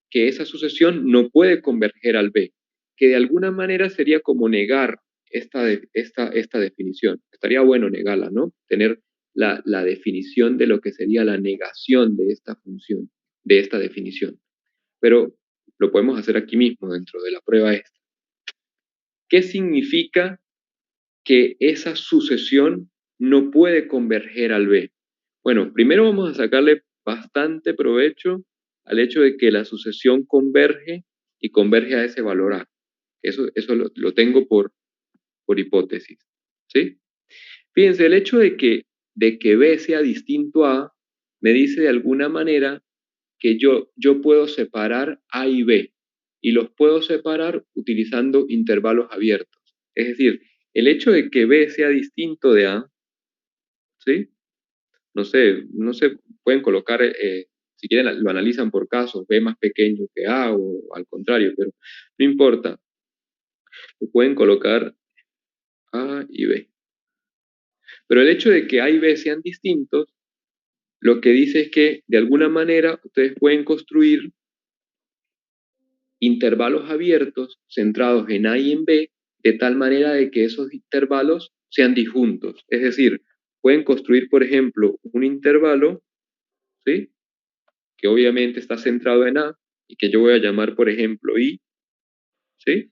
que esa sucesión no puede converger al B, que de alguna manera sería como negar esta definición. Estaría bueno negarla, ¿no? Tener la definición de lo que sería la negación de esta función, de esta definición. Pero lo podemos hacer aquí mismo, dentro de la prueba esta. ¿Qué significa que esa sucesión no puede converger al B? Bueno, primero vamos a sacarle bastante provecho al hecho de que la sucesión converge y converge a ese valor A. Eso lo tengo por hipótesis, ¿sí? Fíjense, el hecho de que B sea distinto a A me dice de alguna manera que yo puedo separar A y B, y los puedo separar utilizando intervalos abiertos. Es decir, el hecho de que B sea distinto de A, ¿sí? No sé, pueden colocar, si quieren lo analizan por casos, B más pequeño que A o al contrario, pero no importa. Lo pueden colocar A y B. Pero el hecho de que A y B sean distintos, lo que dice es que de alguna manera ustedes pueden construir intervalos abiertos centrados en A y en B, de tal manera de que esos intervalos sean disjuntos. Es decir, pueden construir, por ejemplo, un intervalo, ¿sí?, que obviamente está centrado en A y que yo voy a llamar, por ejemplo, I, ¿sí?,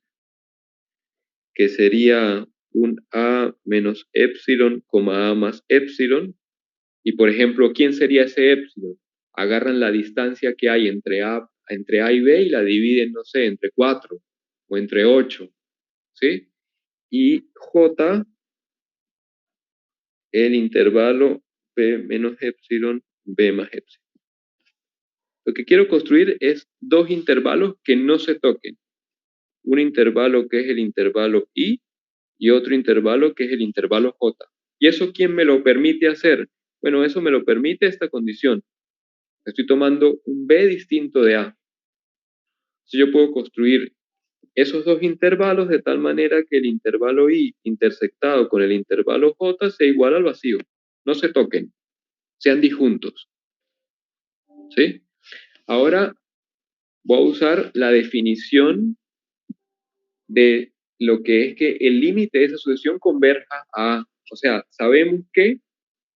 que sería un A menos epsilon, A más epsilon. Y, por ejemplo, ¿quién sería ese epsilon? Agarran la distancia que hay entre A y B y la dividen, no sé, entre 4 o entre 8, ¿sí? Y J, el intervalo B menos epsilon, B más epsilon. Lo que quiero construir es dos intervalos que no se toquen. Un intervalo que es el intervalo I y otro intervalo que es el intervalo J. ¿Y eso quién me lo permite hacer? Bueno, eso me lo permite esta condición. Estoy tomando un B distinto de A. Si yo puedo construir esos dos intervalos de tal manera que el intervalo I intersectado con el intervalo J sea igual al vacío. No se toquen, sean disjuntos. ¿Sí? Ahora voy a usar la definición de lo que es que el límite de esa sucesión converja a A. O sea, sabemos que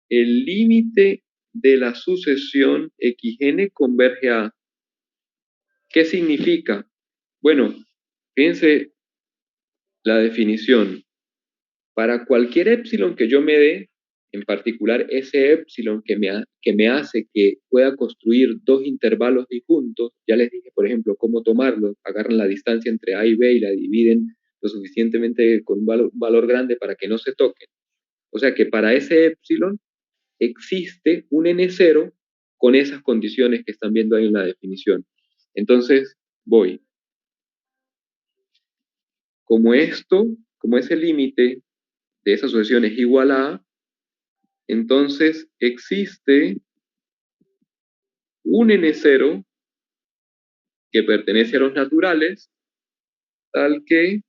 el límite de la sucesión xn converge a A. ¿Qué significa? Bueno, fíjense la definición. Para cualquier epsilon que yo me dé, en particular ese epsilon que me hace que pueda construir dos intervalos disjuntos, ya les dije, por ejemplo, cómo tomarlos, agarran la distancia entre A y B y la dividen lo suficientemente con un valor grande para que no se toquen. O sea que para ese epsilon existe un n0 con esas condiciones que están viendo ahí en la definición. Entonces, voy. Como ese límite de esa sucesión es igual a A, entonces existe un n0 que pertenece a los naturales, tal que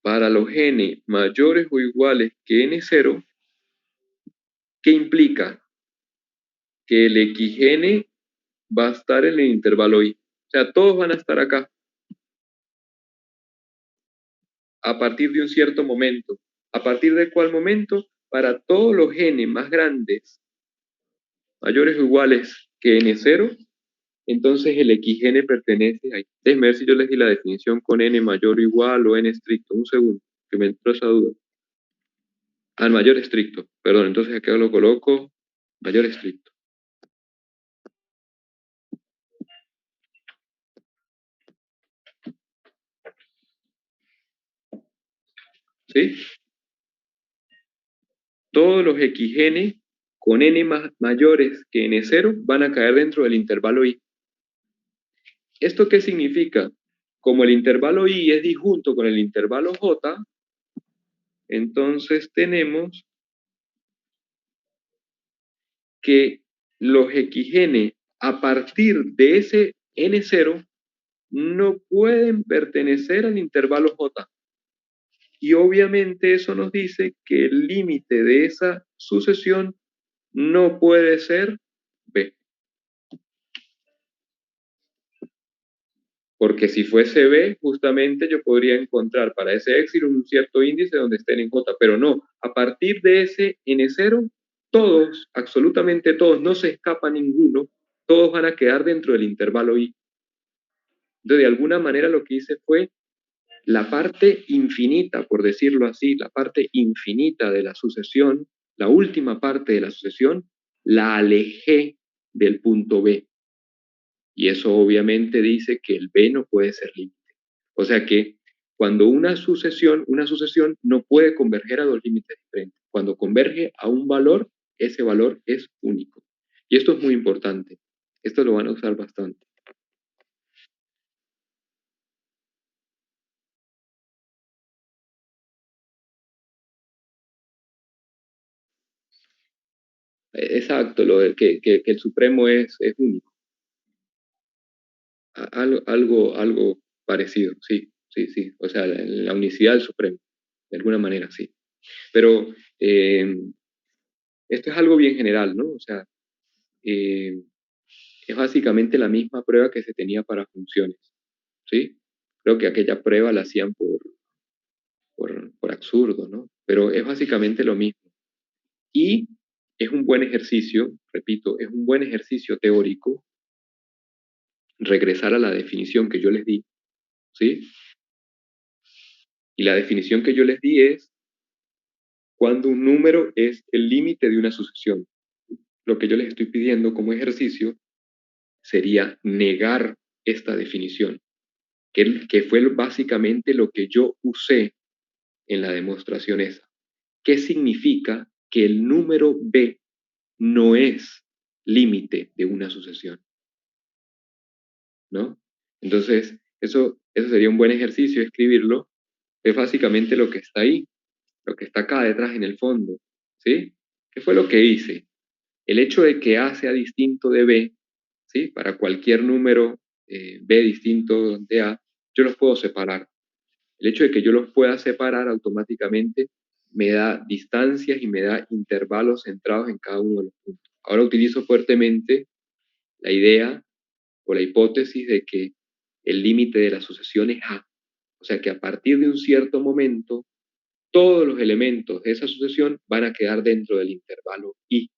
para los n mayores o iguales que n0, ¿qué implica? Que el xn va a estar en el intervalo I. O sea, todos van a estar acá a partir de un cierto momento. ¿A partir de cuál momento? Para todos los n más grandes mayores o iguales que n0, entonces el xn pertenece ahí. Déjenme ver si yo les di la definición con n mayor o igual o n estricto. Un segundo, que me entró esa duda. Al mayor estricto, perdón, entonces acá lo coloco, mayor estricto. ¿Sí? Todos los xn con n mayores que n0 van a caer dentro del intervalo i. ¿Esto qué significa? Como el intervalo i es disjunto con el intervalo j, entonces tenemos que los xn a partir de ese n0 no pueden pertenecer al intervalo j. Y obviamente eso nos dice que el límite de esa sucesión no puede ser b. Porque si fuese b, justamente yo podría encontrar para ese épsilon un cierto índice donde estén en j, pero no. A partir de ese n0, todos, absolutamente todos, no se escapa ninguno, todos van a quedar dentro del intervalo i. Entonces, de alguna manera lo que hice fue la parte infinita, por decirlo así, la parte infinita de la sucesión, la última parte de la sucesión, la alejé del punto B. Y eso obviamente dice que el B no puede ser límite. O sea que cuando una sucesión no puede converger a dos límites diferentes. Cuando converge a un valor, ese valor es único. Y esto es muy importante. Esto lo van a usar bastante. Exacto, lo de que el supremo es único. Algo parecido, sí. O sea, la unicidad del supremo, de alguna manera, sí. Pero esto es algo bien general, ¿no? O sea, es básicamente la misma prueba que se tenía para funciones, ¿sí? Creo que aquella prueba la hacían por absurdo, ¿no? Pero es básicamente lo mismo. Y es un buen ejercicio, repito, es un buen ejercicio teórico regresar a la definición que yo les di, ¿sí? Y la definición que yo les di es cuando un número es el límite de una sucesión. Lo que yo les estoy pidiendo como ejercicio sería negar esta definición, que fue básicamente lo que yo usé en la demostración esa. ¿Qué significa que el número b no es límite de una sucesión? ¿No? Entonces, eso sería un buen ejercicio, escribirlo. Es básicamente lo que está ahí, lo que está acá detrás en el fondo, ¿sí? ¿Qué fue lo que hice? El hecho de que A sea distinto de B, ¿sí? Para cualquier número B distinto de A, yo los puedo separar. El hecho de que yo los pueda separar automáticamente me da distancias y me da intervalos centrados en cada uno de los puntos. Ahora utilizo fuertemente la idea o la hipótesis de que el límite de la sucesión es A. O sea que a partir de un cierto momento, todos los elementos de esa sucesión van a quedar dentro del intervalo I.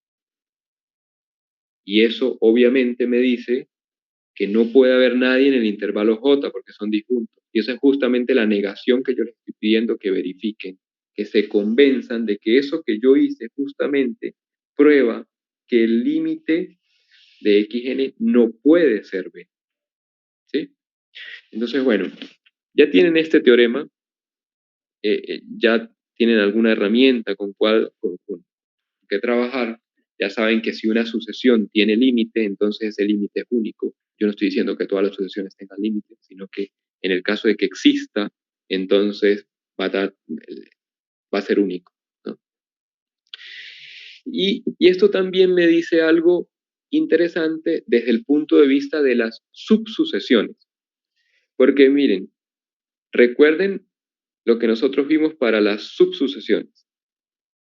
Y eso obviamente me dice que no puede haber nadie en el intervalo J porque son disjuntos. Y esa es justamente la negación que yo les estoy pidiendo que verifiquen, que se convenzan de que eso que yo hice justamente prueba que el límite de xn no puede ser b. ¿Sí? Entonces, bueno, ya tienen este teorema, ya tienen alguna herramienta con que trabajar. Ya saben que si una sucesión tiene límite, entonces ese límite es único. Yo no estoy diciendo que todas las sucesiones tengan límite, sino que en el caso de que exista, entonces va a ser único, ¿no? Y esto también me dice algo interesante desde el punto de vista de las subsucesiones. Porque miren, recuerden lo que nosotros vimos para las subsucesiones.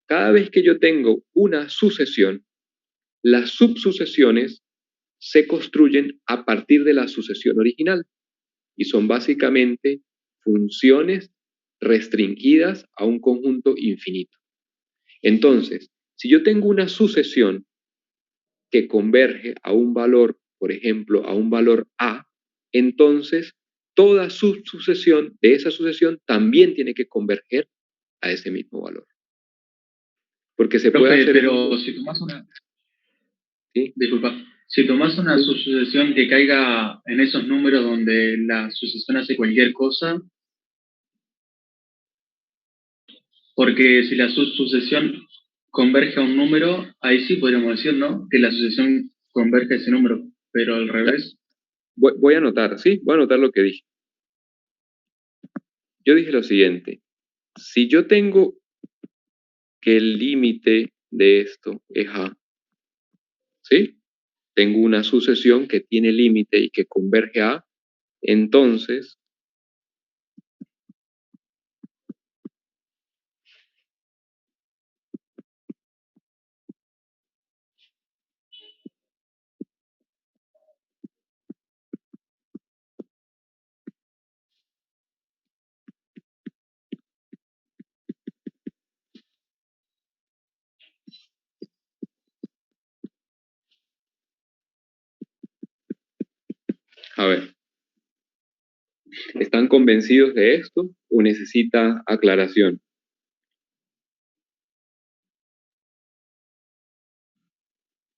Cada vez que yo tengo una sucesión, las subsucesiones se construyen a partir de la sucesión original y son básicamente funciones restringidas a un conjunto infinito. Entonces, si yo tengo una sucesión que converge a un valor, por ejemplo, a un valor A, entonces toda subsucesión de esa sucesión también tiene que converger a ese mismo valor. Porque se puede hacer... Pero si tomás una... ¿Sí? Disculpa. Si tomás una ¿Sí? subsucesión que caiga en esos números donde la sucesión hace cualquier cosa, porque si la subsucesión converge a un número, ahí sí podríamos decir, ¿no? Que la sucesión converge a ese número, pero al revés. Voy a anotar, ¿sí? Voy a anotar lo que dije. Yo dije lo siguiente. Si yo tengo que el límite de esto es A, ¿sí? Tengo una sucesión que tiene límite y que converge a A, entonces a ver, ¿están convencidos de esto o necesita aclaración?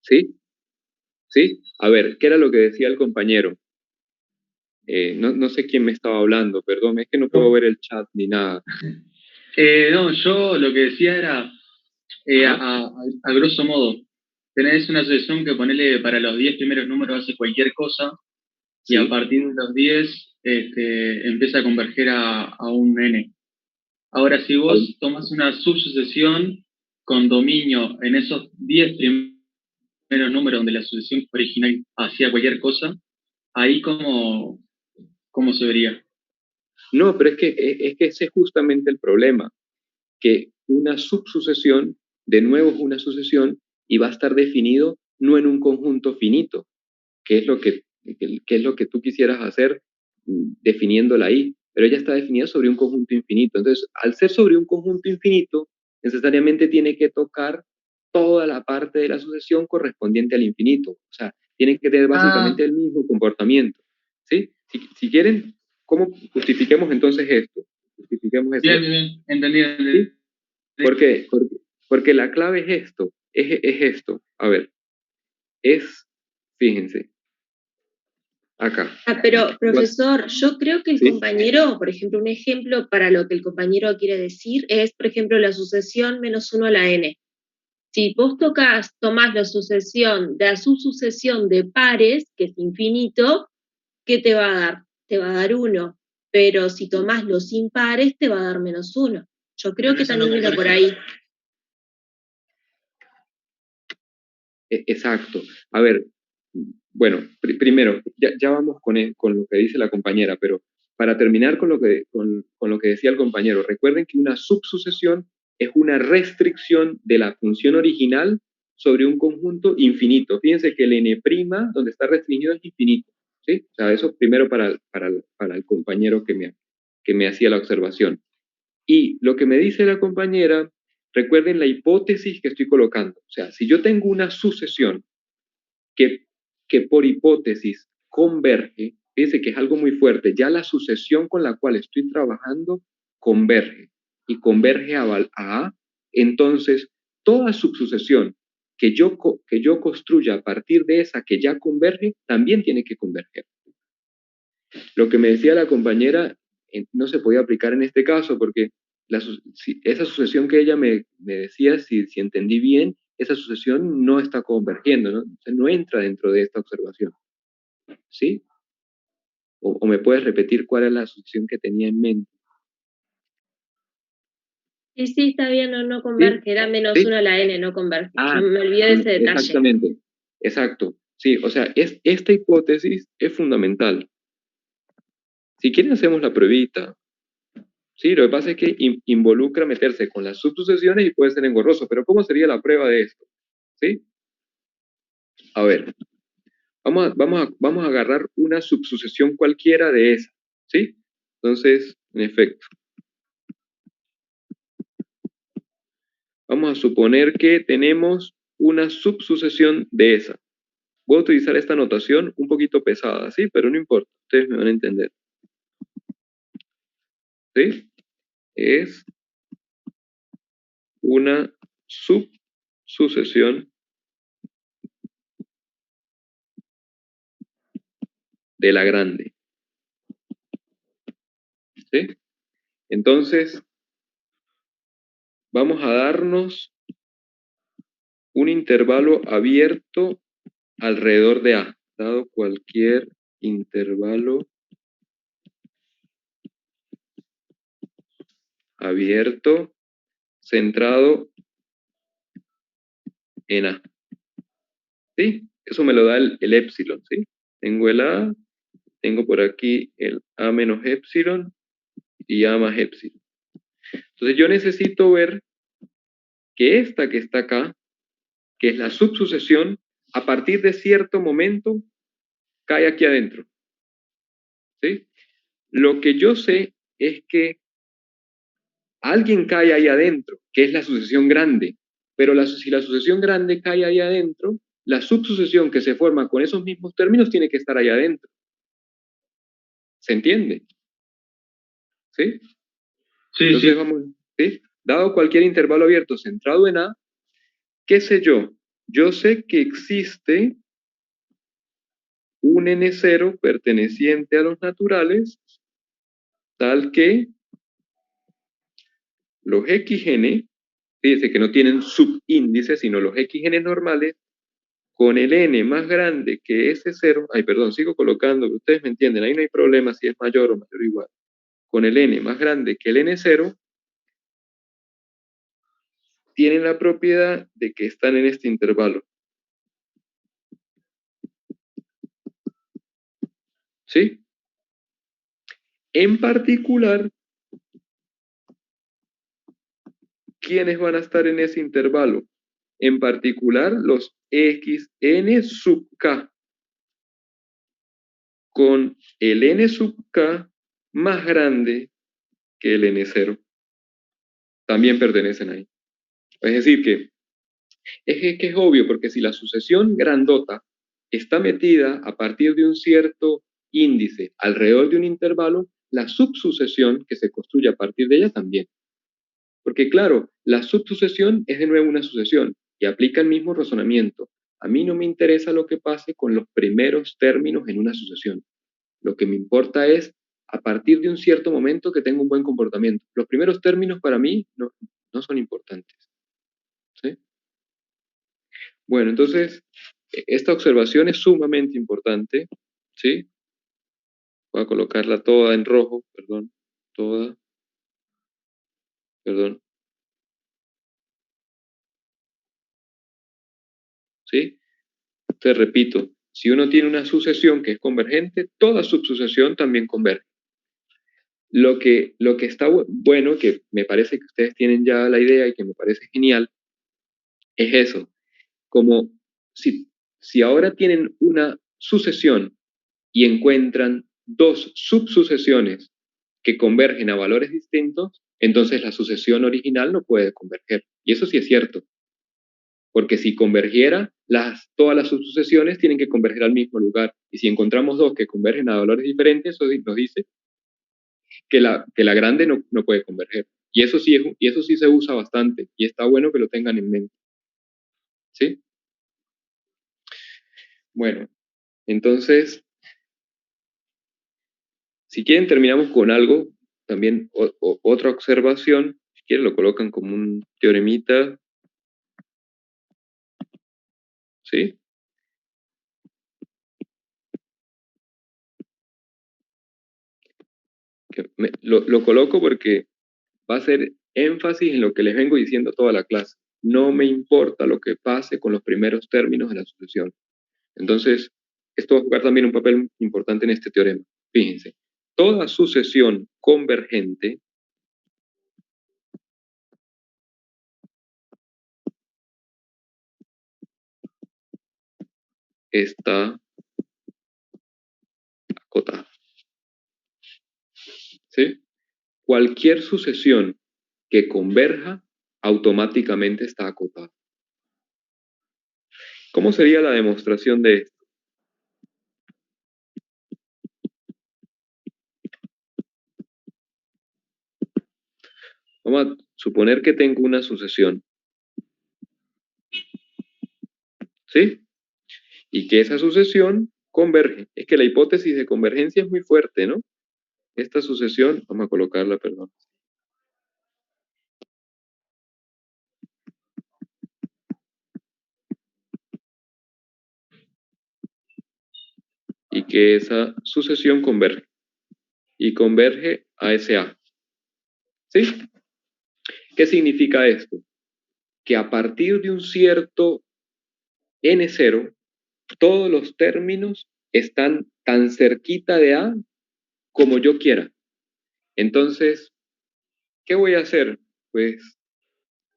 ¿Sí? ¿Sí? A ver, ¿qué era lo que decía el compañero? No sé quién me estaba hablando, perdón, es que no puedo ver el chat ni nada. No, yo lo que decía era, a grosso modo, tenés una sucesión que ponele para los 10 primeros números hace cualquier cosa, y a ¿Sí? partir de los 10 empieza a converger a un n. Ahora, si vos tomás una subsucesión con dominio en esos 10 primeros números donde la sucesión original hacía cualquier cosa, ahí cómo se vería. No, pero es que ese es justamente el problema, que una subsucesión, de nuevo es una sucesión, y va a estar definido no en un conjunto finito, que es lo que es lo que tú quisieras hacer definiéndola ahí, pero ella está definida sobre un conjunto infinito. Entonces, al ser sobre un conjunto infinito, necesariamente tiene que tocar toda la parte de la sucesión correspondiente al infinito. O sea, tiene que tener básicamente el mismo comportamiento. ¿Sí? Si quieren, ¿cómo justifiquemos entonces esto? Justifiquemos esto. Bien, entendido. ¿Sí? ¿Por qué? Porque la clave es esto, es esto. A ver, fíjense, acá. Pero, profesor, yo creo que el ¿Sí? compañero, por ejemplo, un ejemplo para lo que el compañero quiere decir es, por ejemplo, la sucesión -1 a la n. Si vos tomás la subsucesión de pares, que es infinito, ¿qué te va a dar? Te va a dar 1. Pero si tomás los impares, te va a dar -1. Yo creo que también viene por ahí. Exacto. A ver, bueno, primero, ya vamos con lo que dice la compañera, pero para terminar con lo que decía el compañero, recuerden que una subsucesión es una restricción de la función original sobre un conjunto infinito. Fíjense que el n', donde está restringido, es infinito. ¿Sí? O sea, eso primero para el compañero que me hacía la observación. Y lo que me dice la compañera, recuerden la hipótesis que estoy colocando. O sea, si yo tengo una sucesión que por hipótesis converge, fíjense que es algo muy fuerte, ya la sucesión con la cual estoy trabajando converge y converge a A, entonces toda subsucesión que yo construya a partir de esa que ya converge, también tiene que converger. Lo que me decía la compañera no se podía aplicar en este caso porque esa sucesión que ella me decía, si entendí bien, esa sucesión no está convergiendo, ¿no? O sea, no entra dentro de esta observación. ¿Sí? O me puedes repetir cuál es la sucesión que tenía en mente. Sí, está bien, no converge, ¿sí? Era -1 a la n, no converge. Yo me olvidé de ese detalle. Exactamente, exacto. Sí, o sea, esta hipótesis es fundamental. Si quieren hacemos la pruebita. Sí, lo que pasa es que involucra meterse con las subsucesiones y puede ser engorroso, pero ¿cómo sería la prueba de esto? ¿Sí? A ver, vamos a agarrar una subsucesión cualquiera de esa, ¿sí? Entonces, en efecto, vamos a suponer que tenemos una subsucesión de esa. voy a utilizar esta notación un poquito pesada, ¿sí? Pero no importa, ustedes me van a entender. ¿Sí? Es una subsucesión de la grande. ¿Sí? Entonces, vamos a darnos un intervalo abierto alrededor de A, dado cualquier intervalo abierto centrado en A. ¿Sí? Eso me lo da el épsilon, ¿sí? Tengo el A, tengo por aquí el A menos épsilon y A más épsilon. Entonces yo necesito ver que esta que está acá, que es la subsucesión, a partir de cierto momento, cae aquí adentro. ¿Sí? Lo que yo sé es que alguien cae ahí adentro, que es la sucesión grande, pero si la sucesión grande cae ahí adentro, la subsucesión que se forma con esos mismos términos tiene que estar ahí adentro. ¿Se entiende? ¿Sí? Sí, Entonces sí. vamos, ¿sí? Dado cualquier intervalo abierto centrado en A, ¿qué sé yo? Yo sé que existe un n0 perteneciente a los naturales, tal que los xn, fíjense que no tienen subíndices, sino los xn normales, con el n más grande que ese 0, ay, perdón, sigo colocando, ustedes me entienden, ahí no hay problema si es mayor o mayor o igual, con el n más grande que el n0, tienen la propiedad de que están en este intervalo. ¿Sí? En particular, ¿quiénes van a estar en ese intervalo? En particular, los xn sub k, con el n sub k más grande que el n0. También pertenecen ahí. Es decir, que es obvio, porque si la sucesión grandota está metida a partir de un cierto índice alrededor de un intervalo, la subsucesión que se construye a partir de ella también. Porque claro, la subsucesión es de nuevo una sucesión y aplica el mismo razonamiento. A mí no me interesa lo que pase con los primeros términos en una sucesión. Lo que me importa es a partir de un cierto momento que tenga un buen comportamiento. Los primeros términos para mí no son importantes. ¿Sí? Bueno, entonces, esta observación es sumamente importante. ¿Sí? Voy a colocarla toda en rojo, perdón. Toda. Perdón. ¿Sí? Te repito, si uno tiene una sucesión que es convergente, toda subsucesión también converge. Lo que está bueno, que me parece que ustedes tienen ya la idea y que me parece genial, es eso. Como si ahora tienen una sucesión y encuentran dos subsucesiones que convergen a valores distintos, entonces la sucesión original no puede converger. Y eso sí es cierto. Porque si convergiera, todas las subsucesiones tienen que converger al mismo lugar. Y si encontramos dos que convergen a valores diferentes, eso nos dice que la grande no puede converger. Y eso sí se usa bastante. Y está bueno que lo tengan en mente. ¿Sí? Bueno, entonces, si quieren terminamos con algo, también otra observación. Si quieren lo colocan como un teoremita. ¿Sí? Lo coloco porque va a hacer énfasis en lo que les vengo diciendo toda la clase. No me importa lo que pase con los primeros términos de la sucesión. Entonces, esto va a jugar también un papel importante en este teorema. Fíjense, toda sucesión convergente está acotada. ¿Sí? Cualquier sucesión que converja automáticamente está acotada. ¿Cómo sería la demostración de esto? Vamos a suponer que tengo una sucesión. ¿Sí? Y que esa sucesión converge. Es que la hipótesis de convergencia es muy fuerte, ¿no? Esta sucesión, vamos a colocarla, perdón. Y que esa sucesión converge. Y converge a ese A. ¿Sí? ¿Qué significa esto? Que a partir de un cierto n0, todos los términos están tan cerquita de A como yo quiera. Entonces, ¿qué voy a hacer? Pues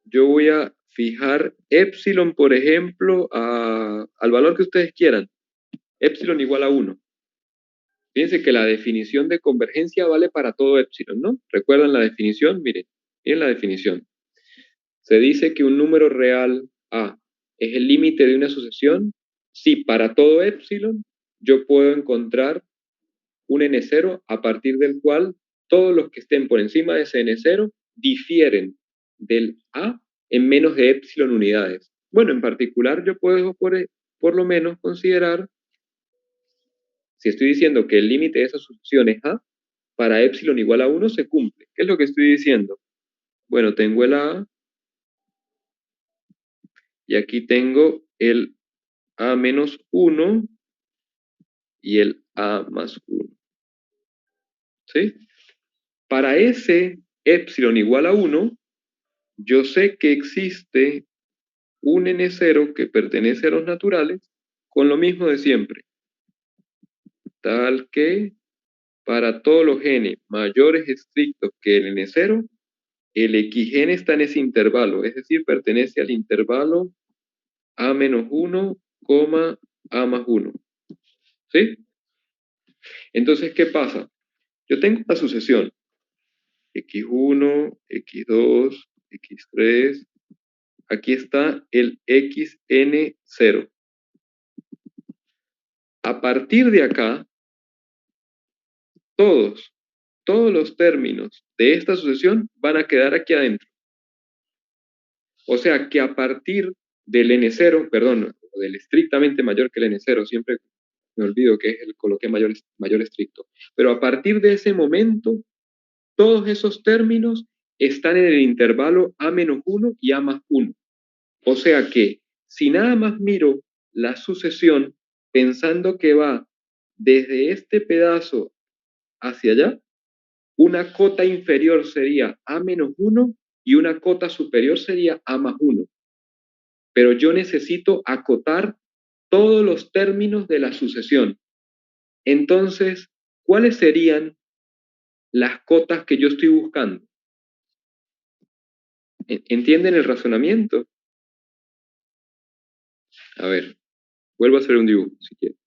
yo voy a fijar epsilon, por ejemplo, al valor que ustedes quieran. Epsilon igual a 1. Fíjense que la definición de convergencia vale para todo epsilon, ¿no? ¿Recuerdan la definición? Miren la definición. Se dice que un número real A es el límite de una sucesión si para todo epsilon yo puedo encontrar un n0 a partir del cual todos los que estén por encima de ese n0 difieren del A en menos de epsilon unidades. Bueno, en particular yo puedo por lo menos considerar, si estoy diciendo que el límite de esa sucesión es A, para epsilon igual a 1 se cumple. ¿Qué es lo que estoy diciendo? Bueno, tengo el A y aquí tengo el A menos 1 y el A más 1. ¿Sí? Para ese epsilon igual a 1, yo sé que existe un n0 que pertenece a los naturales con lo mismo de siempre. Tal que para todos los n mayores estrictos que el n0, el xn está en ese intervalo, es decir, pertenece al intervalo a menos 1, a más 1. ¿Sí? Entonces, ¿qué pasa? Yo tengo la sucesión x1, x2, x3. Aquí está el xn0. A partir de acá, todos los términos de esta sucesión van a quedar aquí adentro. O sea que a partir del n0, perdón, del estrictamente mayor que el n0, siempre me olvido que es el coloqué mayor estricto, pero a partir de ese momento, todos esos términos están en el intervalo a menos 1 y a más 1. O sea que si nada más miro la sucesión pensando que va desde este pedazo hacia allá, una cota inferior sería a menos 1 y una cota superior sería a más 1. Pero yo necesito acotar todos los términos de la sucesión. Entonces, ¿cuáles serían las cotas que yo estoy buscando? ¿Entienden el razonamiento? A ver, vuelvo a hacer un dibujo, si quieren.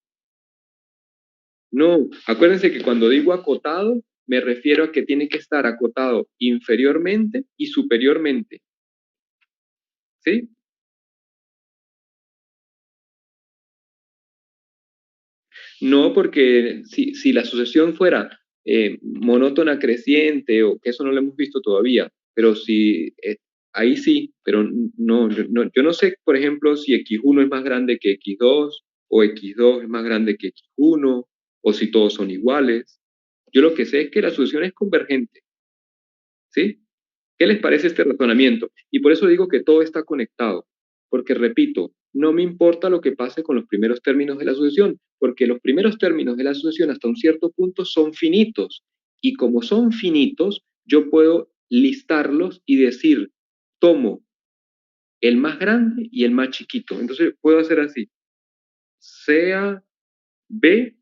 No, acuérdense que cuando digo acotado, me refiero a que tiene que estar acotado inferiormente y superiormente. ¿Sí? No, porque si la sucesión fuera monótona creciente, o que eso no lo hemos visto todavía, pero si ahí sí, pero no, yo no sé, por ejemplo, si x1 es más grande que x2, o x2 es más grande que x1, o si todos son iguales. Yo lo que sé es que la sucesión es convergente. ¿Sí? ¿Qué les parece este razonamiento? Y por eso digo que todo está conectado, porque repito, no me importa lo que pase con los primeros términos de la sucesión, porque los primeros términos de la sucesión hasta un cierto punto son finitos, y como son finitos, yo puedo listarlos y decir, tomo el más grande y el más chiquito. Entonces puedo hacer así, sea B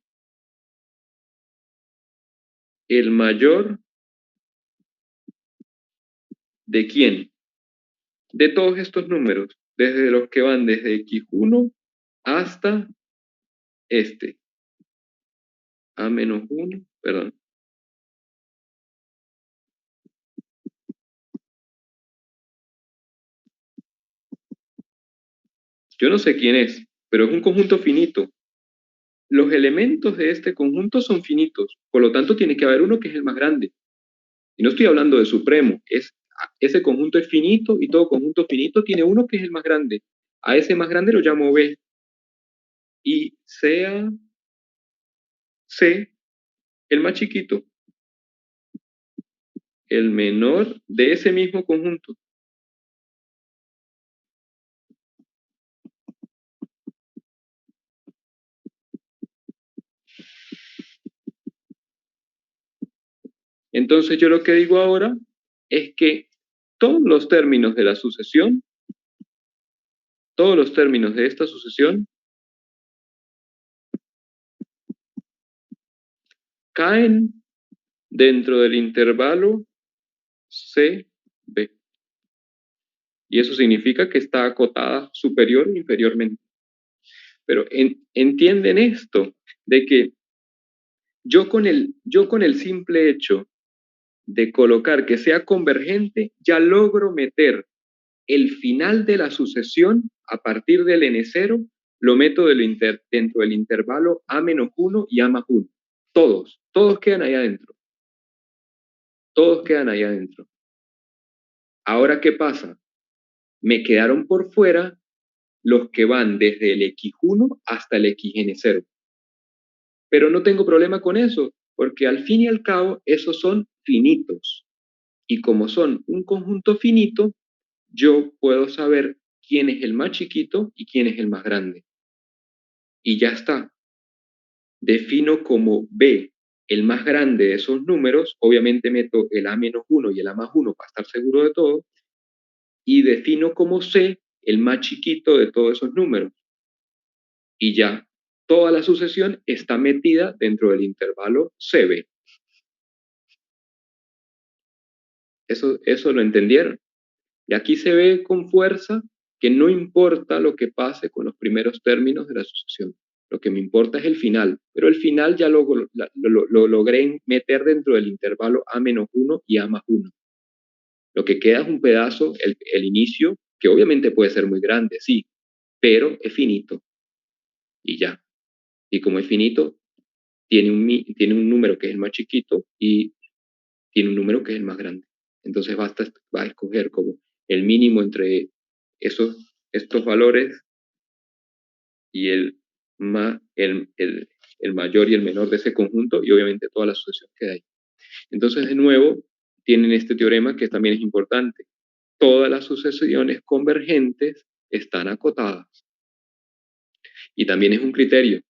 el mayor de quién, de todos estos números, desde los que van desde x1 hasta este, a menos 1, perdón. Yo no sé quién es, pero es un conjunto finito. Los elementos de este conjunto son finitos, por lo tanto tiene que haber uno que es el más grande. Y no estoy hablando de supremo, es ese conjunto es finito y todo conjunto finito tiene uno que es el más grande. A ese más grande lo llamo B. Y sea C el más chiquito, el menor de ese mismo conjunto. Entonces yo lo que digo ahora es que todos los términos de la sucesión, todos los términos de esta sucesión, caen dentro del intervalo CB. Y eso significa que está acotada superior o inferiormente. Pero entienden esto, de que yo con el simple hecho de colocar que sea convergente, ya logro meter el final de la sucesión a partir del n0, lo meto dentro del intervalo a-1 y a+1. Todos quedan ahí adentro. Todos quedan ahí adentro. Ahora, ¿qué pasa? Me quedaron por fuera los que van desde el x1 hasta el xn0. Pero no tengo problema con eso, porque al fin y al cabo esos son finitos. Y como son un conjunto finito, yo puedo saber quién es el más chiquito y quién es el más grande. Y ya está. Defino como B el más grande de esos números, obviamente meto el a-1 y el a+1 para estar seguro de todo, y defino como C el más chiquito de todos esos números. Y ya, toda la sucesión está metida dentro del intervalo CB. Eso lo entendieron. Y aquí se ve con fuerza que no importa lo que pase con los primeros términos de la sucesión. Lo que me importa es el final, pero el final ya lo logré meter dentro del intervalo a-1 y a+1. Lo que queda es un pedazo, el inicio, que obviamente puede ser muy grande, sí, pero es finito. Y ya. Y como es finito, tiene un número que es el más chiquito y tiene un número que es el más grande. Entonces va a escoger como el mínimo entre estos valores y el mayor y el menor de ese conjunto, y obviamente toda la sucesión queda ahí. Entonces, de nuevo, tienen este teorema que también es importante. Todas las sucesiones convergentes están acotadas. Y también es un criterio,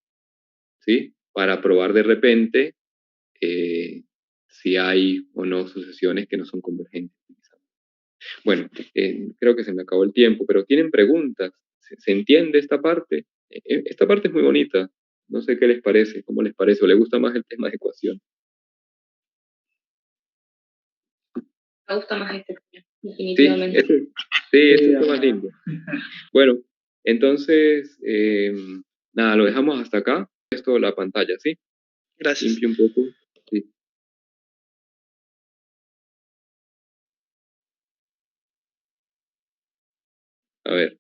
¿sí? Para probar de repente si hay o no sucesiones que no son convergentes. Bueno, creo que se me acabó el tiempo, pero ¿tienen preguntas? ¿Se entiende esta parte? Esta parte es muy bonita. No sé qué les parece, cómo les parece, o les gusta más el tema de ecuación. Me gusta más este tema, Sí, definitivamente. este es más lindo. Bueno, entonces, nada, lo dejamos hasta acá. Esto la pantalla, ¿sí? Gracias. Limpio un poco. Sí. A ver.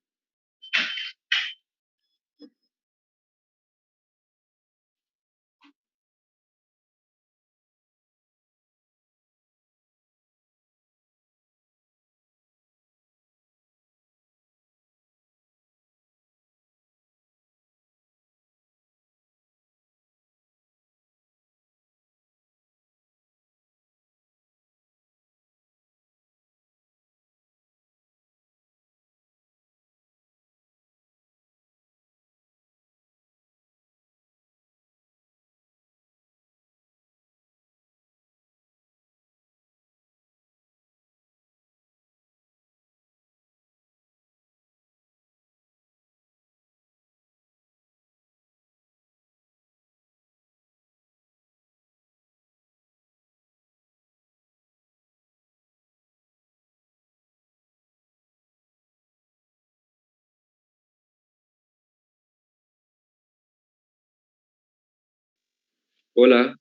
Hola.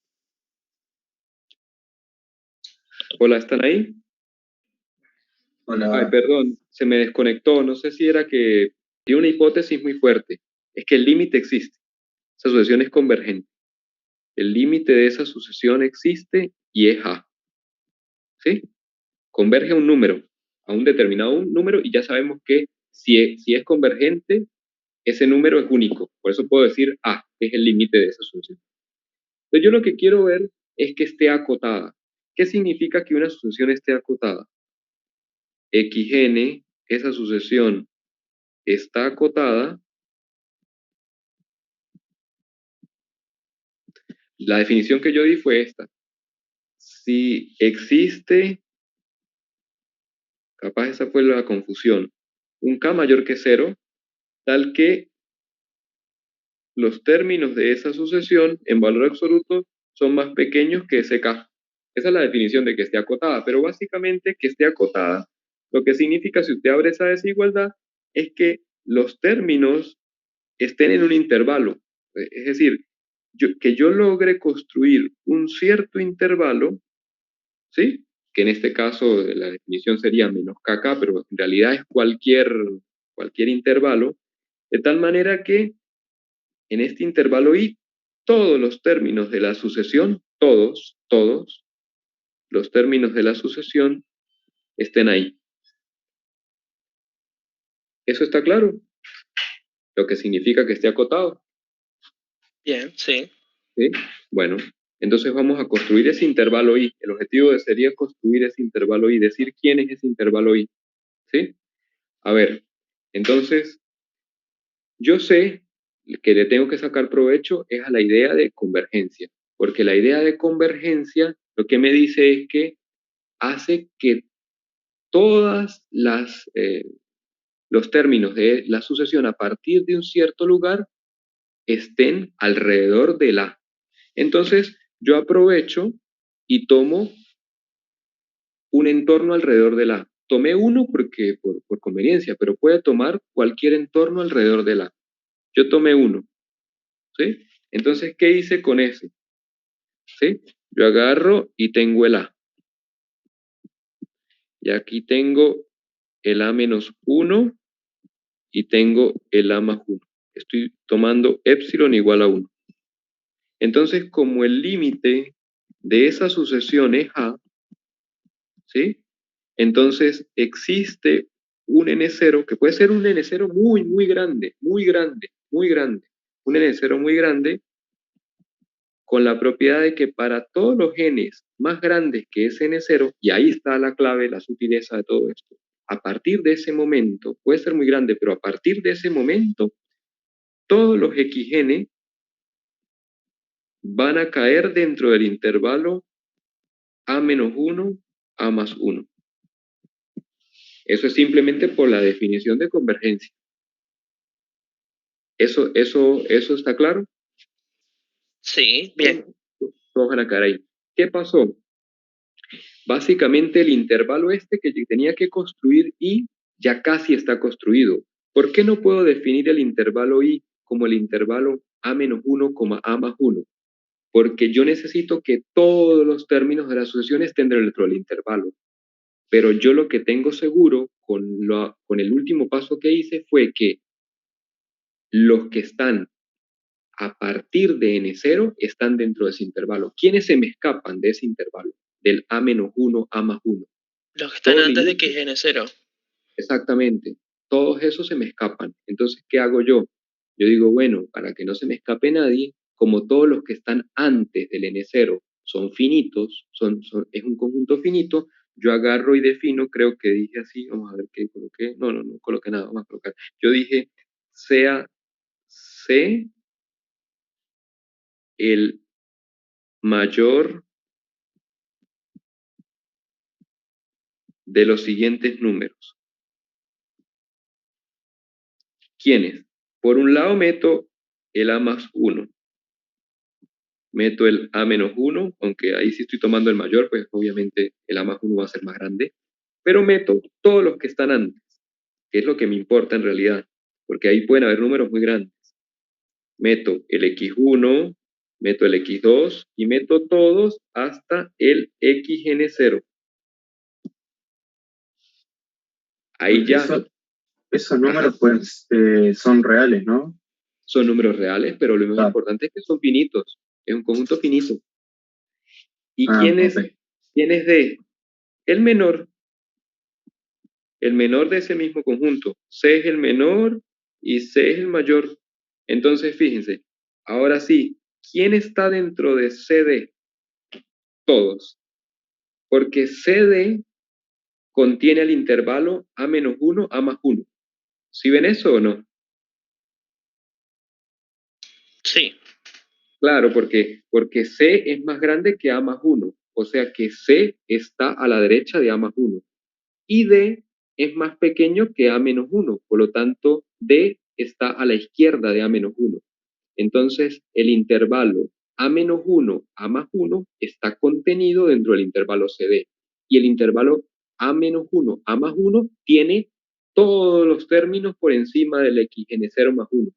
Hola, ¿están ahí? Hola. Ay, perdón, se me desconectó. No sé si era que tiene una hipótesis muy fuerte. Es que el límite existe. Esa sucesión es convergente. El límite de esa sucesión existe y es A. ¿Sí? converge a un número, a un determinado número, y ya sabemos que si es convergente, ese número es único. Por eso puedo decir A, que es el límite de esa sucesión. Entonces yo lo que quiero ver es que esté acotada. ¿Qué significa que una sucesión esté acotada? Xn, esa sucesión está acotada. La definición que yo di fue esta. Si existe, capaz esa fue la confusión, un k mayor que 0, tal que los términos de esa sucesión en valor absoluto son más pequeños que ese k. Esa es la definición de que esté acotada, pero básicamente que esté acotada, lo que significa, si usted abre esa desigualdad, es que los términos estén en un intervalo. Es decir, que yo logre construir un cierto intervalo, ¿sí? Que en este caso la definición sería menos kk, pero en realidad es cualquier intervalo, de tal manera que en este intervalo i, todos los términos de la sucesión, todos los términos de la sucesión estén ahí. ¿Eso está claro? Lo que significa que esté acotado. Bien, sí. ¿Sí? Bueno, entonces vamos a construir ese intervalo i. El objetivo sería construir ese intervalo i, decir quién es ese intervalo i. ¿Sí? A ver, entonces, yo sé que le tengo que sacar provecho es a la idea de convergencia, porque la idea de convergencia lo que me dice es que hace que todas los términos de la sucesión a partir de un cierto lugar estén alrededor de la. Entonces, yo aprovecho y tomo un entorno alrededor de la. Tomé uno porque por conveniencia, pero puede tomar cualquier entorno alrededor de la. Yo tomé uno, ¿sí? Entonces, ¿qué hice con ese? ¿Sí? Yo agarro y tengo el A. Y aquí tengo el A menos 1 y tengo el A más 1. Estoy tomando epsilon igual a 1. Entonces, como el límite de esa sucesión es A, ¿sí? Entonces existe un n0, que puede ser un n0 muy, muy grande, muy grande, muy grande. Un n0 muy grande con la propiedad de que para todos los n's más grandes que ese n0, y ahí está la clave, la sutileza de todo esto, a partir de ese momento, puede ser muy grande, pero a partir de ese momento, todos los xn van a caer dentro del intervalo a menos 1, a más 1. Eso es simplemente por la definición de convergencia. ¿Eso está claro? Sí, bien. Todos van a caer ahí. ¿Qué pasó? Básicamente el intervalo que tenía que construir i ya casi está construido. ¿Por qué no puedo definir el intervalo i como el intervalo a menos 1, a más 1? Porque yo necesito que todos los términos de la sucesión estén dentro del intervalo. Pero yo lo que tengo seguro con el último paso que hice fue que los que están a partir de n0 están dentro de ese intervalo. ¿Quiénes se me escapan de ese intervalo? Del a menos 1, a más 1. Los que están antes de xn0. Exactamente. Todos esos se me escapan. Entonces, ¿qué hago yo? Yo digo, bueno, para que no se me escape nadie, como todos los que están antes del n0 son finitos, es un conjunto finito, yo agarro y defino, creo que dije así, vamos a ver qué coloqué. No coloqué nada, vamos a colocar. Yo dije, sea C el mayor de los siguientes números. ¿Quiénes? Por un lado meto el a más 1. Meto el a menos 1, aunque ahí sí estoy tomando el mayor, pues obviamente el a más 1 va a ser más grande. Pero meto todos los que están antes, que es lo que me importa en realidad, porque ahí pueden haber números muy grandes. Meto el x1, meto el x2 y meto todos hasta el xn0. Ahí ya. Esos números pues son reales, ¿no? Son números reales, pero lo más importante es que son finitos. Es un conjunto finito. ¿Y quién es D? El menor el menor de ese mismo conjunto. C es el menor y C es el mayor. Entonces, fíjense, ahora sí, ¿quién está dentro de CD? Todos. Porque CD contiene el intervalo A-1, A+1. ¿Sí ven eso o no? Sí. Claro, porque C es más grande que A+1. O sea que C está a la derecha de A+1. Y D es más pequeño que A-1. Por lo tanto, D está a la izquierda de A-1. Entonces, el intervalo A-1, A+1 está contenido dentro del intervalo CD. Y el intervalo A-1, A+1 tiene todos los términos por encima del X, N0+1.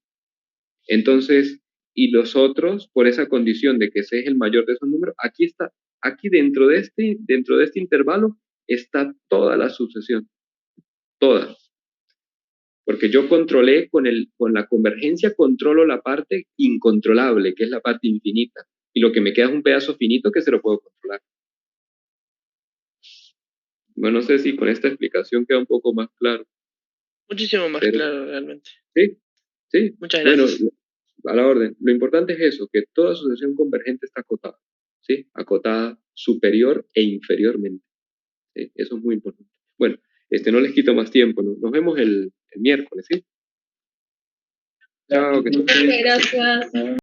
Entonces, y los otros, por esa condición de que C es el mayor de esos números, aquí está, aquí dentro de este intervalo está toda la sucesión, toda. Porque yo controlé con la convergencia, controlo la parte incontrolable, que es la parte infinita. Y lo que me queda es un pedazo finito que se lo puedo controlar. Bueno, no sé si con esta explicación queda un poco más claro. Muchísimo más claro, realmente. Sí, sí. Muchas gracias. Bueno, a la orden. Lo importante es eso, que toda sucesión convergente está acotada. ¿Sí? Acotada superior e inferiormente. ¿Sí? Eso es muy importante. Bueno, no les quito más tiempo. Nos vemos el miércoles, ¿sí? Chao, que estén bien. Gracias.